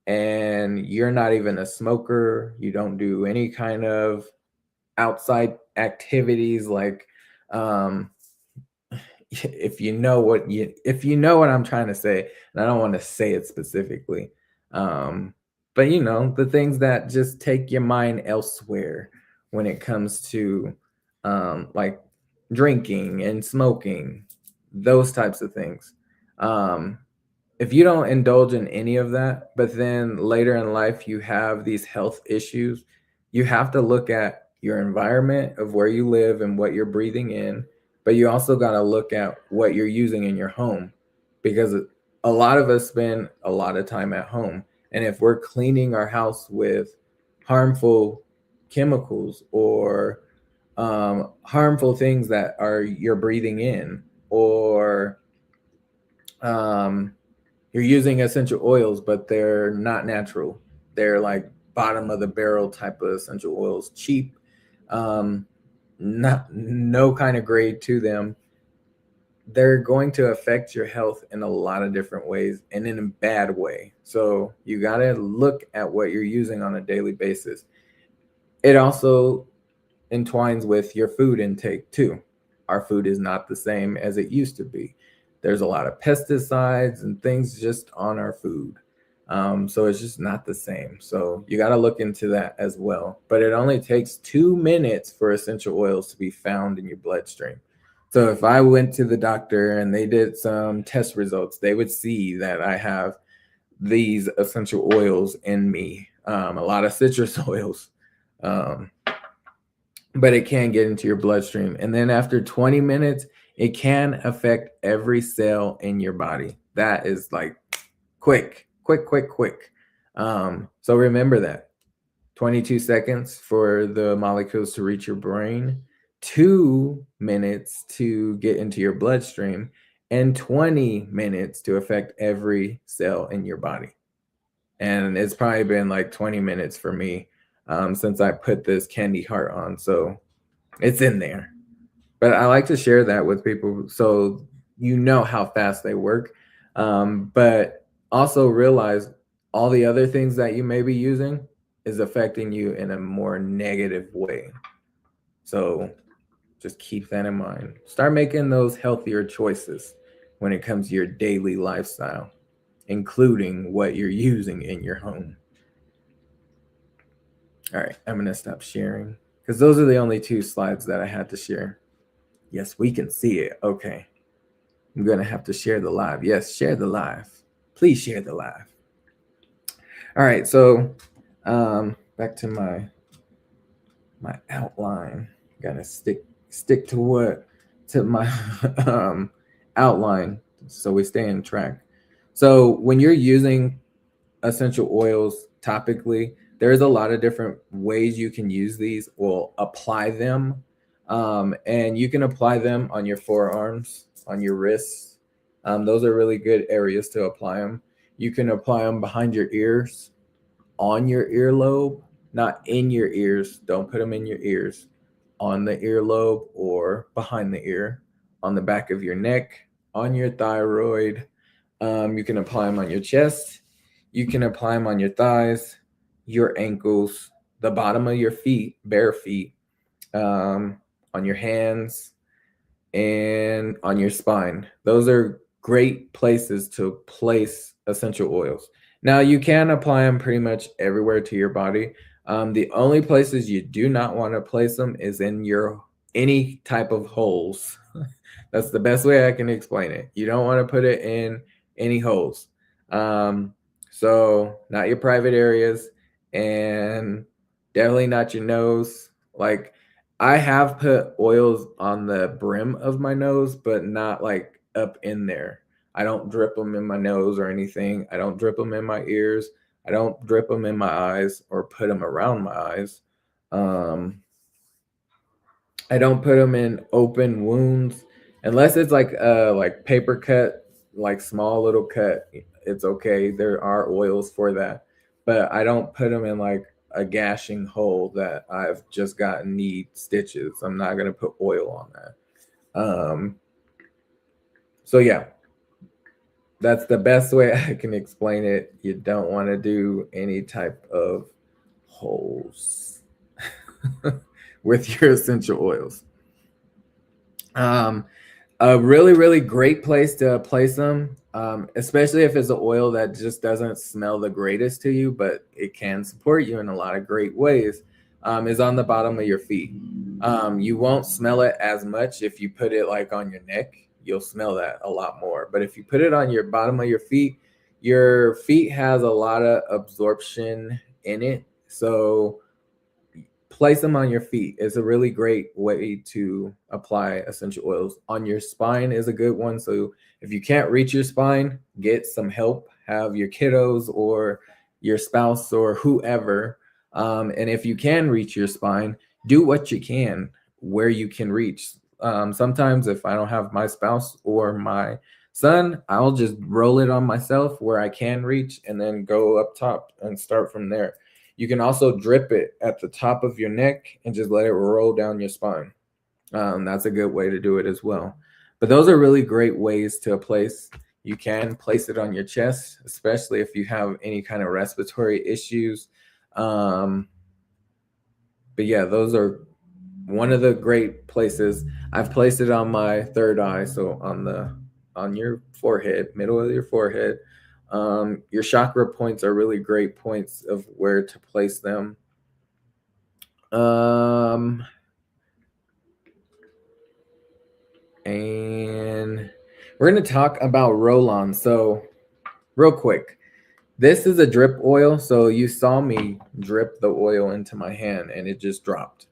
and you're not even a smoker, you don't do any kind of outside activities like if you know what I'm trying to say, and I don't want to say it specifically, but the things that just take your mind elsewhere when it comes to like drinking and smoking, those types of things. if you don't indulge in any of that, but then later in life you have these health issues, you have to look at your environment of where you live and what you're breathing in, but you also got to look at what you're using in your home, because a lot of us spend a lot of time at home. And if we're cleaning our house with harmful chemicals or harmful things that are you're breathing in, or um, you're using essential oils, but they're not natural. They're like bottom of the barrel type of essential oils, cheap, um, not no kind of grade to them. They're going to affect your health in a lot of different ways and in a bad way. So you got to look at what you're using on a daily basis. It also entwines with your food intake too. Our food is not the same as it used to be. There's a lot of pesticides and things just on our food. So it's just not the same. So you got to look into that as well. But it only takes 2 minutes for essential oils to be found in your bloodstream. So if I went to the doctor and they did some test results, they would see that I have these essential oils in me, a lot of citrus oils. But it can get into your bloodstream. And then after 20 minutes, it can affect every cell in your body. That is like quick, quick, quick, quick. So remember that 22 seconds for the molecules to reach your brain, 2 minutes to get into your bloodstream, and 20 minutes to affect every cell in your body. And it's probably been like 20 minutes for me since I put this candy heart on. So it's in there. But I like to share that with people so you know how fast they work. But also realize all the other things that you may be using is affecting you in a more negative way. So just keep that in mind. Start making those healthier choices when it comes to your daily lifestyle, including what you're using in your home. All right, I'm going to stop sharing because those are the only 2 slides that I had to share. Yes, we can see it. Okay. I'm going to have to share the live. Yes, share the live. Please share the live. All right, so back to my outline. Got to stick to my outline so we stay on track. So when you're using essential oils topically, there's a lot of different ways you can use these or apply them. And you can apply them on your forearms, on your wrists. Those are really good areas to apply them. You can apply them behind your ears, on your earlobe, not in your ears. Don't put them in your ears. On the earlobe or behind the ear, on the back of your neck, on your thyroid. You can apply them on your chest. You can apply them on your thighs, your ankles, the bottom of your feet, bare feet, on your hands, and on your spine. Those are great places to place essential oils. Now, you can apply them pretty much everywhere to your body. The only places you do not want to place them is in your any type of holes. That's the best way I can explain it. You don't want to put it in any holes. So not your private areas, and definitely not your nose. Like, I have put oils on the brim of my nose, but not like up in there. I don't drip them in my nose or anything. I don't drip them in my ears. I don't drip them in my eyes or put them around my eyes. I don't put them in open wounds unless it's like paper cut, like small little cut. It's okay. There are oils for that, but I don't put them in like a gashing hole that I've just gotten need stitches. I'm not gonna put oil on that. So yeah, that's the best way I can explain it. You don't want to do any type of holes with your essential oils. A really, really great place to place them, especially if it's an oil that just doesn't smell the greatest to you, but it can support you in a lot of great ways, is on the bottom of your feet. You won't smell it as much if you put it like on your neck. You'll smell that a lot more. But if you put it on your bottom of your feet, your feet has a lot of absorption in it. So place them on your feet. It's a really great way to apply essential oils. On your spine is a good one. So if you can't reach your spine, get some help. Have your kiddos or your spouse or whoever. And if you can reach your spine, do what you can where you can reach. Sometimes if I don't have my spouse or my son, I'll just roll it on myself where I can reach and then go up top and start from there. You can also drip it at the top of your neck and just let it roll down your spine. That's a good way to do it as well. But those are really great ways to place. You can place it on your chest, especially if you have any kind of respiratory issues. But yeah, those are one of the great places. I've placed it on my third eye, so on your forehead, middle of your forehead. Your chakra points are really great points of where to place them. And we're going to talk about roll-on. So real quick, this is a drip oil. So you saw me drip the oil into my hand and it just dropped.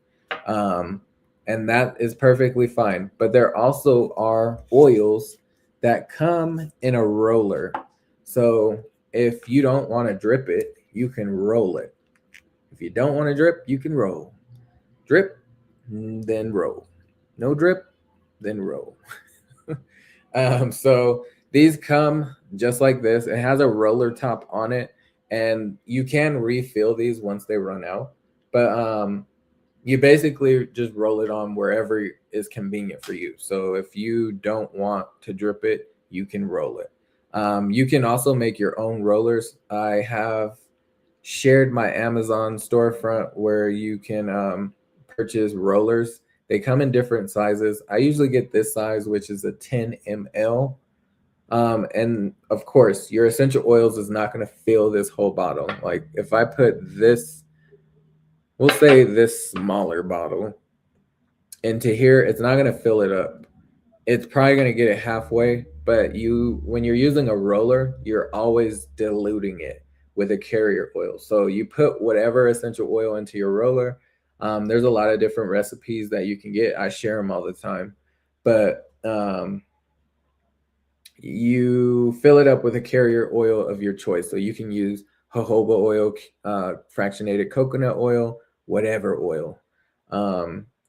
And that is perfectly fine. But there also are oils that come in a roller. So if you don't want to drip it, you can roll it. If you don't want to drip, you can roll. Drip, then roll. No drip, then roll. So these come just like this. It has a roller top on it, and you can refill these once they run out. But you basically just roll it on wherever is convenient for you. So if you don't want to drip it, you can roll it. You can also make your own rollers. I have shared my Amazon storefront where you can purchase rollers. They come in different sizes. I usually get this size, which is a 10 ml. And of course, your essential oils is not going to fill this whole bottle. Like if I put this, we'll say this smaller bottle into here, it's not going to fill it up. It's probably going to get it halfway, but when you're using a roller, you're always diluting it with a carrier oil. So you put whatever essential oil into your roller. There's a lot of different recipes that you can get. I share them all the time, but you fill it up with a carrier oil of your choice. So you can use jojoba oil, fractionated coconut oil, whatever oil.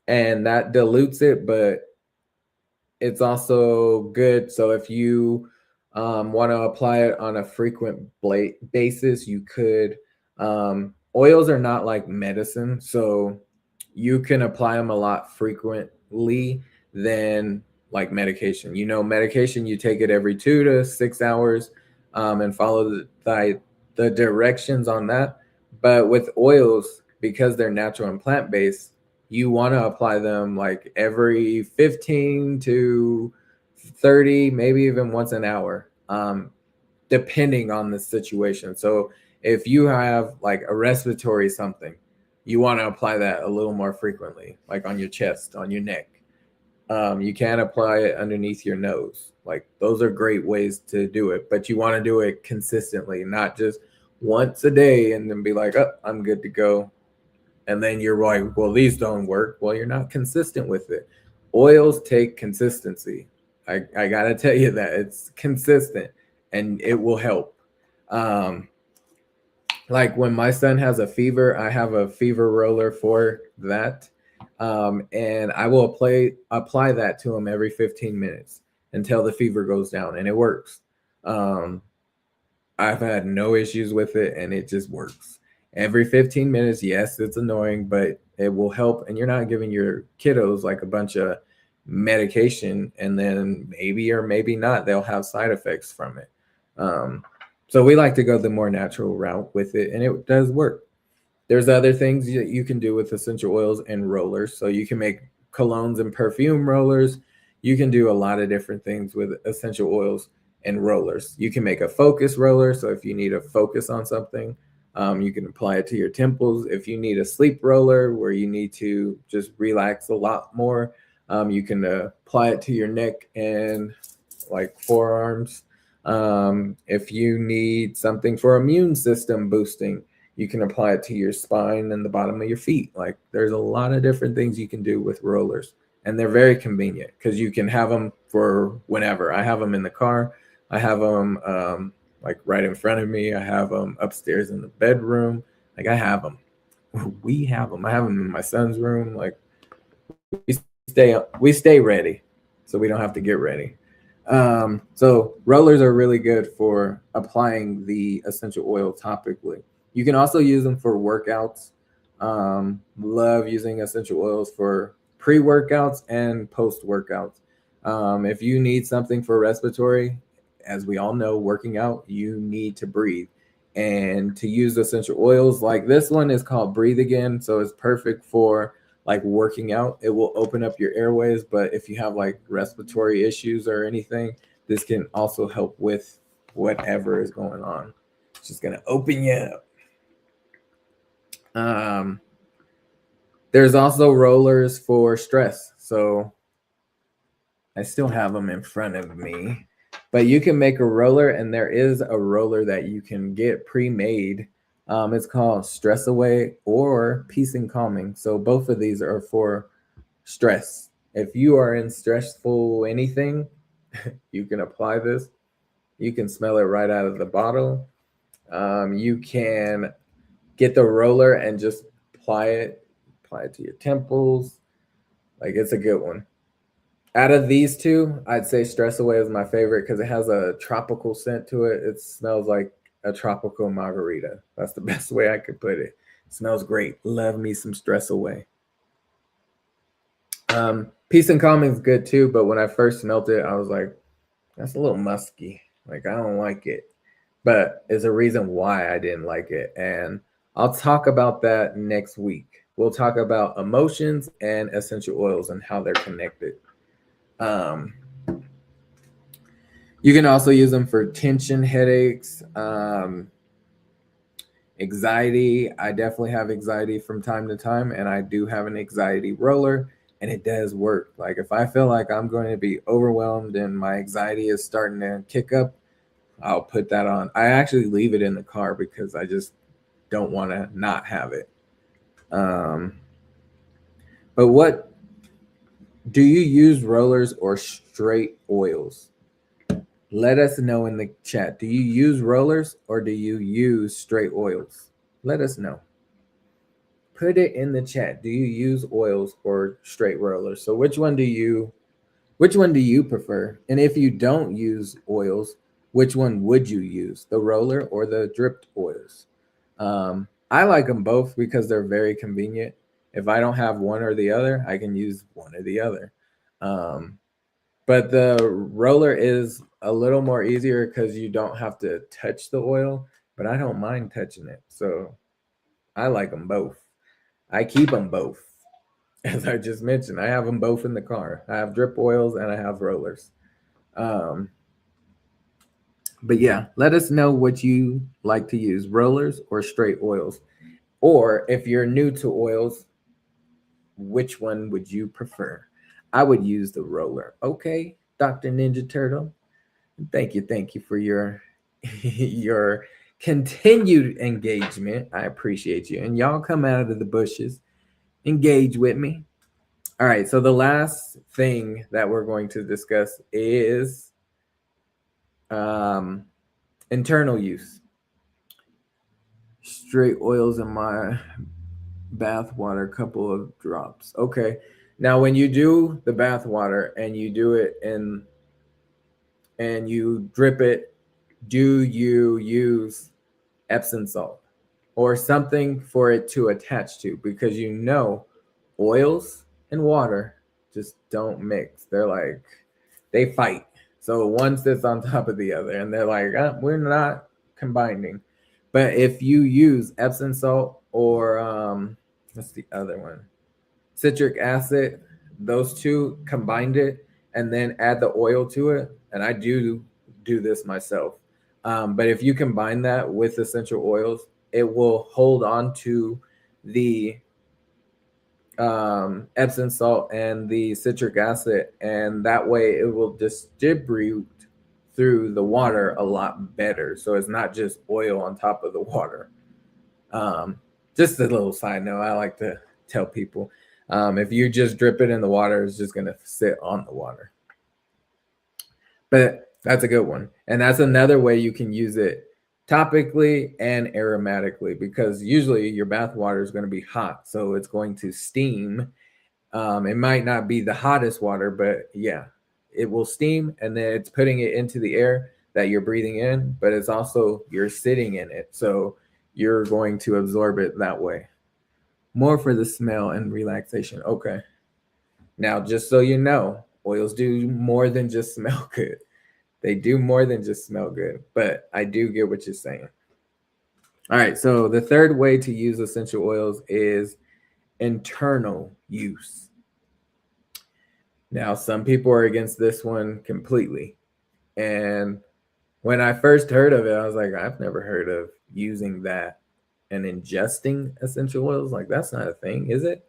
And that dilutes it, but it's also good. So if you want to apply it on a frequent basis, you could. Oils are not like medicine, so you can apply them a lot frequently than like medication. Medication, you take it every 2 to 6 hours and follow the directions on that. But with oils, because they're natural and plant-based, you want to apply them like every 15 to 30, maybe even once an hour, depending on the situation. So if you have like a respiratory something, you want to apply that a little more frequently, like on your chest, on your neck. You can apply it underneath your nose. Like those are great ways to do it, but you want to do it consistently, not just once a day and then be like, oh, I'm good to go. And then you're like, well, these don't work. Well, you're not consistent with it. Oils take consistency. I got to tell you that it's consistent and it will help. Like when my son has a fever, I have a fever roller for that. And I will apply that to him every 15 minutes until the fever goes down, and it works. I've had no issues with it, and it just works. Every 15 minutes, yes, it's annoying, but it will help, and you're not giving your kiddos like a bunch of medication, and then maybe or maybe not, they'll have side effects from it. So we like to go the more natural route with it, and it does work. There's other things that you can do with essential oils and rollers. So you can make colognes and perfume rollers. You can do a lot of different things with essential oils and rollers. You can make a focus roller. So if you need a focus on something, you can apply it to your temples. If you need a sleep roller where you need to just relax a lot more, you can apply it to your neck and like forearms. If you need something for immune system boosting, you can apply it to your spine and the bottom of your feet. Like there's a lot of different things you can do with rollers, and they're very convenient because you can have them for whenever. I have them in the car. I have them like right in front of me. I have them upstairs in the bedroom. Like I have them. We have them. I have them in my son's room. Like we stay ready, so we don't have to get ready. So rollers are really good for applying the essential oil topically. You can also use them for workouts. Love using essential oils for pre-workouts and post-workouts. If you need something for respiratory, as we all know, working out, you need to breathe. And to use essential oils like this one is called Breathe Again. So it's perfect for like working out. It will open up your airways, but if you have like respiratory issues or anything, this can also help with whatever is going on. It's just gonna open you up. There's also rollers for stress. So I still have them in front of me, but you can make a roller, and there is a roller that you can get pre-made. It's called Stress Away or Peace and Calming. So both of these are for stress. If you are in stressful anything, you can apply this. You can smell it right out of the bottle. You can get the roller and just apply it to your temples. Like it's a good one. Out of these two, I'd say Stress Away is my favorite because it has a tropical scent to it. It smells like a tropical margarita. That's the best way I could put it. It smells great. Love me some Stress Away. Peace and Calming is good too, but when I first smelt it, I was like, that's a little musky. Like, I don't like it. But there's a reason why I didn't like it. And I'll talk about that next week. We'll talk about emotions and essential oils and how they're connected. You can also use them for tension, headaches, anxiety. I definitely have anxiety from time to time, and I do have an anxiety roller, and it does work. Like if I feel like I'm going to be overwhelmed and my anxiety is starting to kick up, I'll put that on. I actually leave it in the car because I just don't want to not have it. But what do you use, rollers or straight oils? Let us know in the chat. Do you use rollers or do you use straight oils? Let us know. Put it in the chat. Do you use oils or straight rollers? So which one do you prefer? And if you don't use oils, which one would you use? The roller or the dripped oils? I like them both because they're very convenient. If I don't have one or the other, I can use one or the other. But the roller is a little more easier because you don't have to touch the oil, but I don't mind touching it. So I like them both. I keep them both. As I just mentioned, I have them both in the car. I have drip oils and I have rollers. But yeah, let us know what you like to use, rollers or straight oils. Or if you're new to oils, which one would you prefer? I would use the roller. Okay, Dr. Ninja Turtle. Thank you for your your continued engagement. I appreciate you. And y'all come out of the bushes, engage with me. All right, so the last thing that we're going to discuss is internal use. Straight oils in my bath water, couple of drops. Okay. Now when you do the bath water and you do it and you drip it, do you use Epsom salt or something for it to attach to? Because you know oils and water just don't mix. They fight. So one sits on top of the other and they're like, we're not combining. But if you use Epsom salt or what's the other one? Citric acid, those two combined it and then add the oil to it. And I do this myself. But if you combine that with essential oils, it will hold on to the Epsom salt and the citric acid, and that way it will distribute through the water a lot better. So it's not just oil on top of the water. Just a little side note, I like to tell people, if you just drip it in the water, it's just going to sit on the water. But that's a good one. And that's another way you can use it topically and aromatically, because usually your bath water is going to be hot. So it's going to steam. It might not be the hottest water, but yeah, it will steam, and then it's putting it into the air that you're breathing in, but it's also you're sitting in it. So you're going to absorb it that way. More for the smell and relaxation. Okay. Now, just so you know, oils do more than just smell good. They do more than just smell good, but I do get what you're saying. All right. So the third way to use essential oils is internal use. Now, some people are against this one completely. And when I first heard of it, I was like, I've never heard of using that and ingesting essential oils. Like, that's not a thing, is it?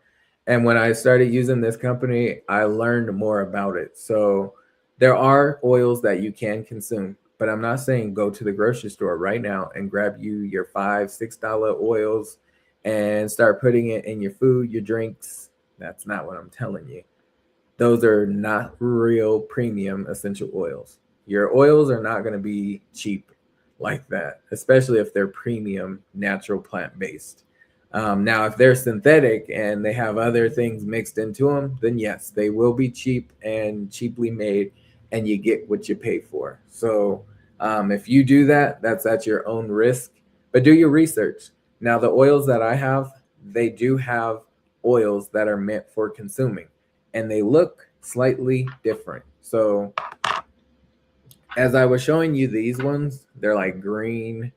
And when I started using this company, I learned more about it. So there are oils that you can consume, but I'm not saying go to the grocery store right now and grab you your $5, $6 oils and start putting it in your food, your drinks. That's not what I'm telling you. Those are not real premium essential oils. Your oils are not going to be cheap like that, especially if they're premium natural plant-based. Now, if they're synthetic and they have other things mixed into them, then yes, they will be cheap and cheaply made, and you get what you pay for. So if you do that, that's at your own risk, but do your research. Now, the oils that I have, they do have oils that are meant for consuming, and they look slightly different. So as I was showing you these ones, they're like green.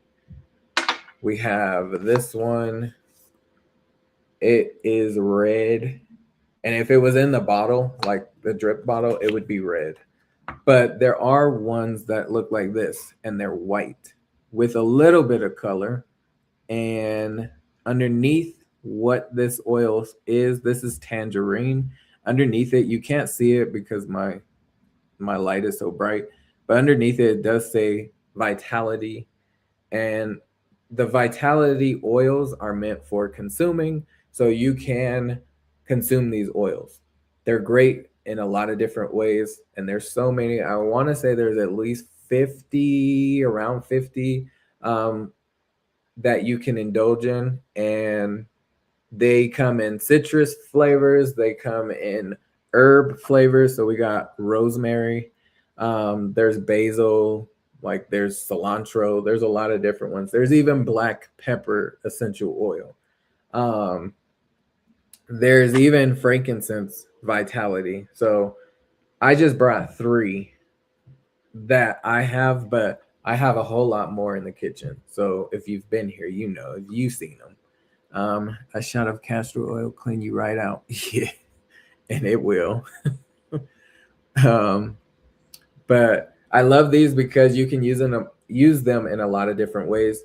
We have this one. It is red. And if it was in the bottle, like the drip bottle, it would be red. But there are ones that look like this, and they're white with a little bit of color. And underneath what this oil is, this is tangerine. Underneath it, you can't see it because my light is so bright, but underneath it does say vitality. And the vitality oils are meant for consuming, so you can consume these oils. They're great in a lot of different ways, and there's so many. I want to say there's at least 50, around 50 that you can indulge in, and they come in citrus flavors, they come in herb flavors. So we got rosemary, there's basil, like there's cilantro, there's a lot of different ones. There's even black pepper essential oil. There's even frankincense vitality. So I just brought 3 that I have, but I have a whole lot more in the kitchen. So if you've been here, you know, if you've seen them. A shot of castor oil clean you right out. Yeah, and it will. But I love these because you can use them in a lot of different ways.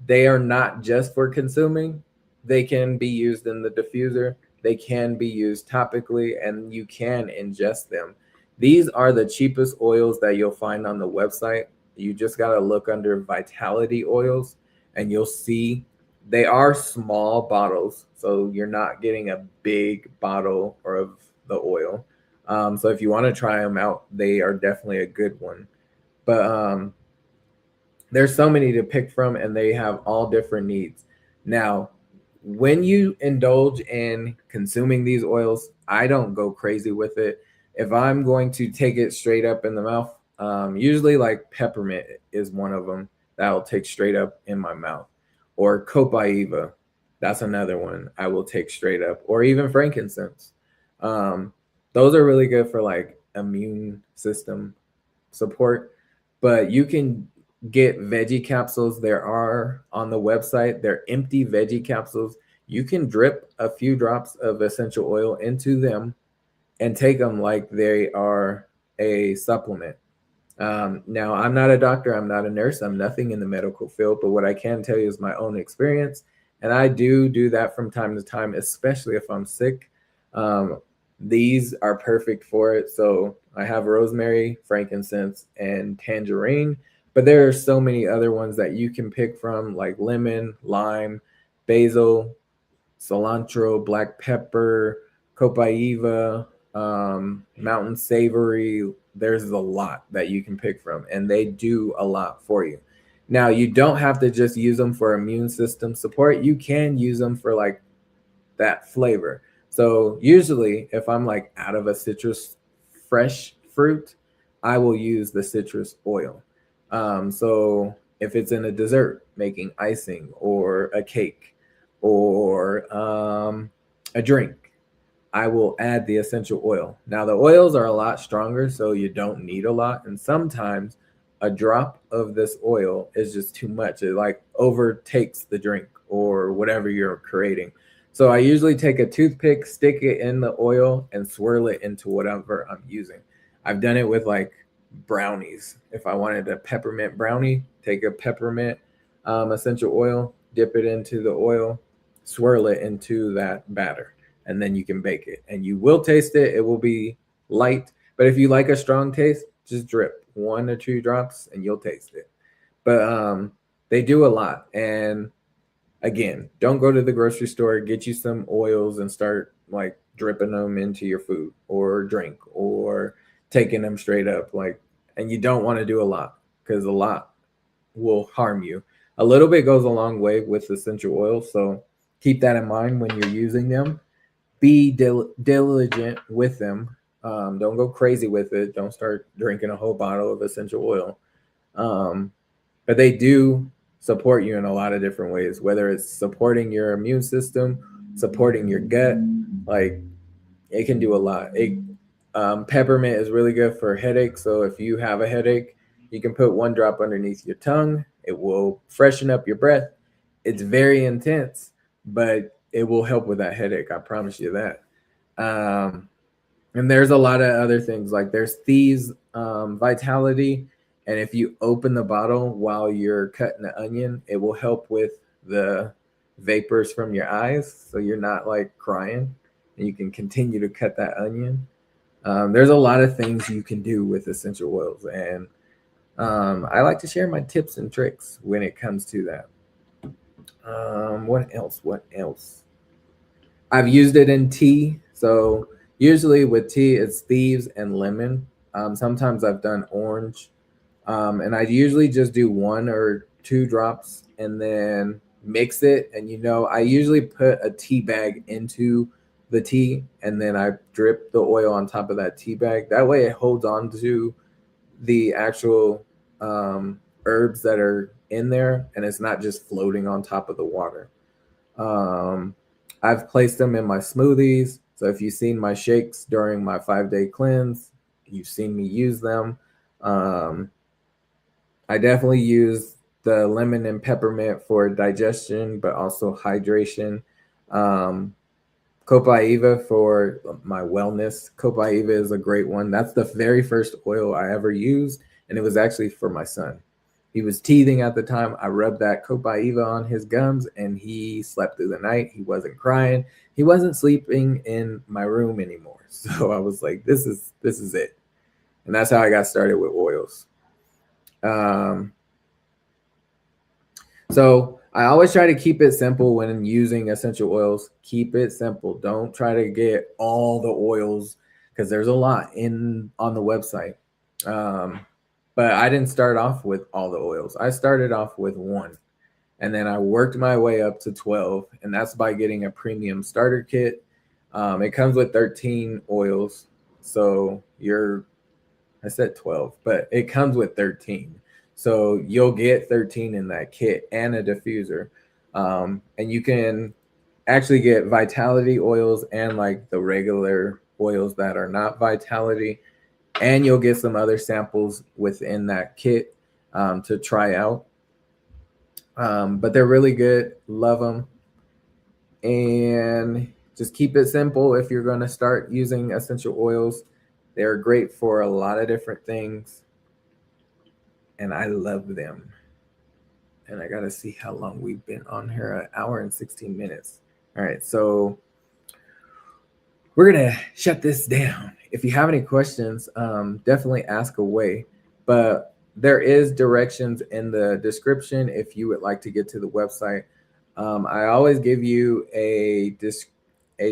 They are not just for consuming. They can be used in the diffuser. They can be used topically, and you can ingest them. These are the cheapest oils that you'll find on the website. You just got to look under vitality oils, and you'll see they are small bottles. So you're not getting a big bottle of the oil. So if you want to try them out, they are definitely a good one. But there's so many to pick from, and they have all different needs. Now, when you indulge in consuming these oils, I don't go crazy with it. If I'm going to take it straight up in the mouth, usually like peppermint is one of them that I'll take straight up in my mouth, or copaiba, that's another one I will take straight up, or even frankincense. Those are really good for like immune system support. But you can get veggie capsules. There are on the website, they're empty veggie capsules. You can drip a few drops of essential oil into them and take them like they are a supplement. Now, I'm not a doctor, I'm not a nurse, I'm nothing in the medical field, but what I can tell you is my own experience. And I do that from time to time, especially if I'm sick. These are perfect for it. So I have rosemary, frankincense, and tangerine, but there are so many other ones that you can pick from, like lemon, lime, basil, cilantro, black pepper, copaiba, mountain savory. There's a lot that you can pick from, and they do a lot for you. Now, you don't have to just use them for immune system support. You can use them for like that flavor. So usually, if I'm like out of a citrus fresh fruit, I will use the citrus oil. So if it's in a dessert, making icing or a cake or a drink, I will add the essential oil. Now, the oils are a lot stronger, so you don't need a lot. And sometimes a drop of this oil is just too much. It like overtakes the drink or whatever you're creating. So I usually take a toothpick, stick it in the oil, and swirl it into whatever I'm using. I've done it with like brownies. If I wanted a peppermint brownie, take a peppermint essential oil, dip it into the oil, swirl it into that batter, and then you can bake it. And you will taste it. It will be light, but if you like a strong taste, just drip 1 or 2 drops and you'll taste it. But they do a lot. And again, don't go to the grocery store, get you some oils and start like dripping them into your food or drink or taking them straight up. Like, and you don't want to do a lot because a lot will harm you. A little bit goes a long way with essential oils. So keep that in mind when you're using them. Be diligent with them. Don't go crazy with it. Don't start drinking a whole bottle of essential oil. Um, but they do support you in a lot of different ways, whether it's supporting your immune system, supporting your gut. Like it can do a lot. Peppermint is really good for headaches. So if you have a headache, you can put 1 drop underneath your tongue. It will freshen up your breath. It's very intense, but it will help with that headache. I promise you that. Um, and there's a lot of other things like there's thieves vitality, and if you open the bottle while you're cutting the onion, it will help with the vapors from your eyes, so you're not like crying, and you can continue to cut that onion. There's a lot of things you can do with essential oils, and I like to share my tips and tricks when it comes to that. What else? What else? I've used it in tea. So usually with tea, it's thieves and lemon. Sometimes I've done orange, and I usually just do 1 or 2 drops and then mix it. And I usually put a tea bag into the tea, and then I drip the oil on top of that tea bag. That way, it holds on to the actual herbs that are in there, and it's not just floating on top of the water. Um, I've placed them in my smoothies. So if you've seen my shakes during my 5-day cleanse, you've seen me use them. Um, I definitely use the lemon and peppermint for digestion, but also hydration. Um, Copaiba for my wellness. Copaiba is a great one. That's the very first oil I ever used, and it was actually for my son. He was teething at the time. I rubbed that copaiba on his gums, and he slept through the night. He wasn't crying. He wasn't sleeping in my room anymore. So I was like, this is it. And that's how I got started with oils. Um, so I always try to keep it simple when using essential oils. Keep it simple. Don't try to get all the oils because there's a lot on the website. But I didn't start off with all the oils. I started off with 1, and then I worked my way up to 12, and that's by getting a premium starter kit. It comes with 13 oils. So I said 12, but it comes with 13. So you'll get 13 in that kit and a diffuser. And you can actually get vitality oils and like the regular oils that are not vitality. And you'll get some other samples within that kit to try out. But they're really good. Love them. And just keep it simple if you're going to start using essential oils. They're great for a lot of different things, and I love them. And I got to see how long we've been on here, 1 hour and 16 minutes. All right, so we're gonna shut this down. If you have any questions, definitely ask away. But there is directions in the description if you would like to get to the website. I always give you a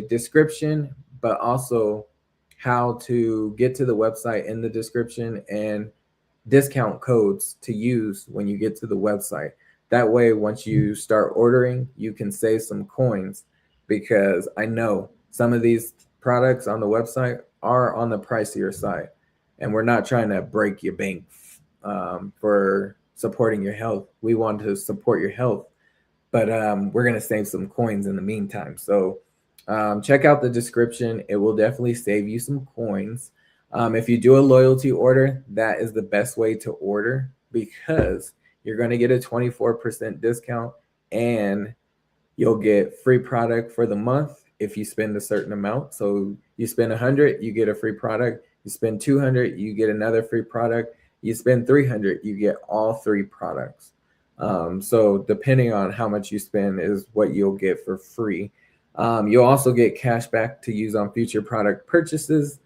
description, but also how to get to the website in the description and discount codes to use when you get to the website. That way, once you start ordering, you can save some coins because I know some of these products on the website are on the pricier side. And we're not trying to break your bank for supporting your health. We want to support your health, but we're going to save some coins in the meantime. So check out the description. It will definitely save you some coins. If you do a loyalty order, that is the best way to order because you're going to get a 24% discount and you'll get free product for the month if you spend a certain amount. So you spend 100, you get a free product. You spend 200, you get another free product. You spend 300, you get all three products. So depending on how much you spend is what you'll get for free. You'll also get cash back to use on future product purchases.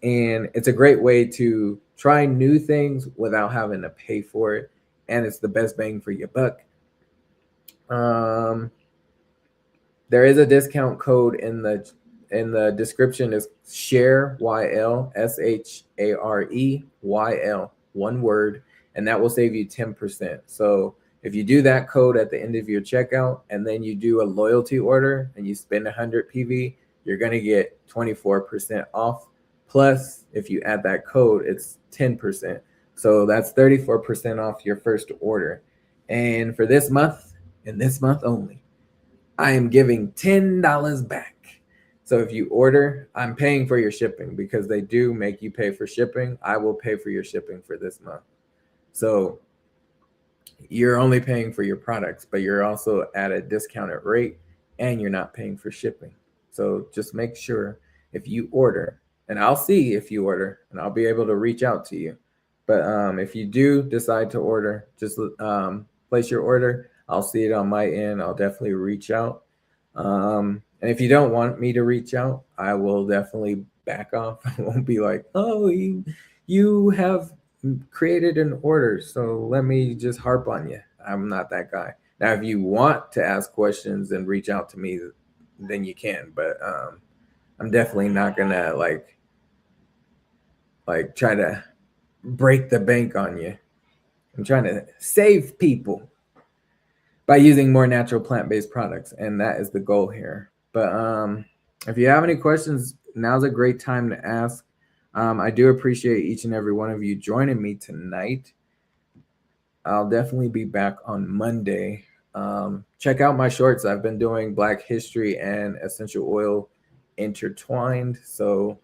And it's a great way to try new things without having to pay for it. And it's the best bang for your buck. There is a discount code in the description. Is share YL SHAREYL, one word, and that will save you 10%. So if you do that code at the end of your checkout and then you do a loyalty order and you spend 100 PV, you're going to get 24% off. Plus, if you add that code, it's 10%. So that's 34% off your first order. And for this month, and this month only, I am giving $10 back. So if you order, I'm paying for your shipping because they do make you pay for shipping. I will pay for your shipping for this month. So you're only paying for your products, but you're also at a discounted rate and you're not paying for shipping. So just make sure if you order, and I'll see if you order and I'll be able to reach out to you. But if you do decide to order, just place your order. I'll see it on my end. I'll definitely reach out. And if you don't want me to reach out, I will definitely back off. I won't be like, oh, you have created an order, so let me just harp on you. I'm not that guy. Now, if you want to ask questions and reach out to me, then you can. But I'm definitely not gonna like try to break the bank on you. I'm trying to save people by using more natural plant-based products, and that is the goal here. But if you have any questions, now's a great time to ask. I do appreciate each and every one of you joining me tonight. I'll definitely be back on Monday. Check out my shorts. I've been doing Black history and essential oil intertwined. So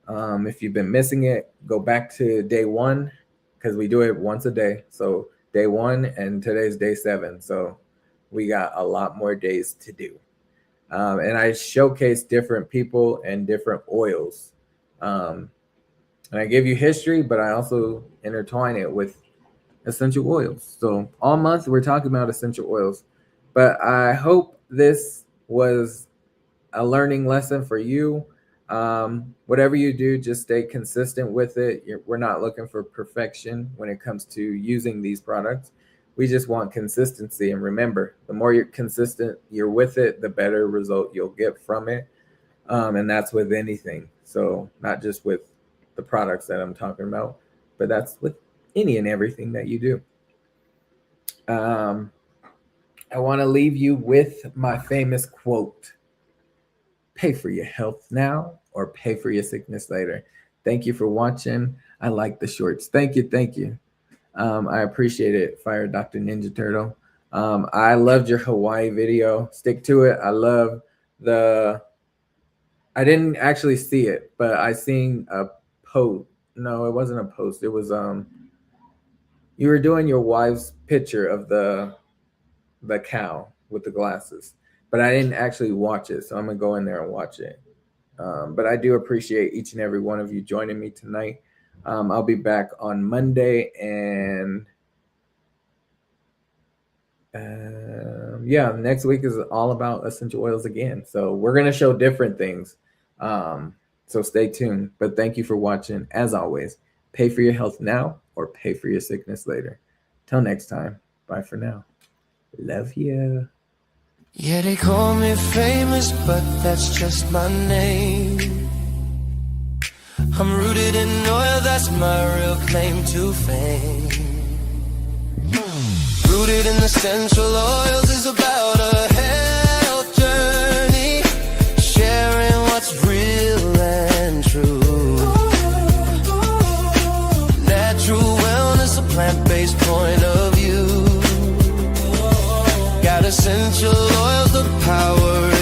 if you've been missing it, go back to day one because we do it once a day. So day one and today's day 7. So we got a lot more days to do. And I showcase different people and different oils. And I give you history, but I also intertwine it with essential oils. So all month we're talking about essential oils. But I hope this was a learning lesson for you. Whatever you do, just stay consistent with it. We're not looking for perfection when it comes to using these products. We just want consistency. And remember, the more you're consistent, you're with it, the better result you'll get from it. And that's with anything. So not just with the products that I'm talking about, but that's with any and everything that you do. I want to leave you with my famous quote: pay for your health now or pay for your sickness later. Thank you for watching. I like the shorts. Thank you. Thank you. I appreciate it, Fire Dr. Ninja Turtle. I loved your Hawaii video. Stick to it. I love I didn't actually see it, but I seen a post. No, it wasn't a post. It was you were doing your wife's picture of the cow with the glasses, but I didn't actually watch it, so I'm gonna go in there and watch it. But I do appreciate each and every one of you joining me tonight. I'll be back on Monday, and yeah, next week is all about essential oils again. So we're gonna show different things. So stay tuned. But thank you for watching. As always, pay for your health now or pay for your sickness later. Till next time, bye for now. Love you. Yeah, they call me famous, but that's just my name. I'm rooted in oil, that's my real claim to fame. Rooted in essential oils is about a health journey, sharing what's real and true. Natural wellness, a plant-based point of view. Got essential oils, the power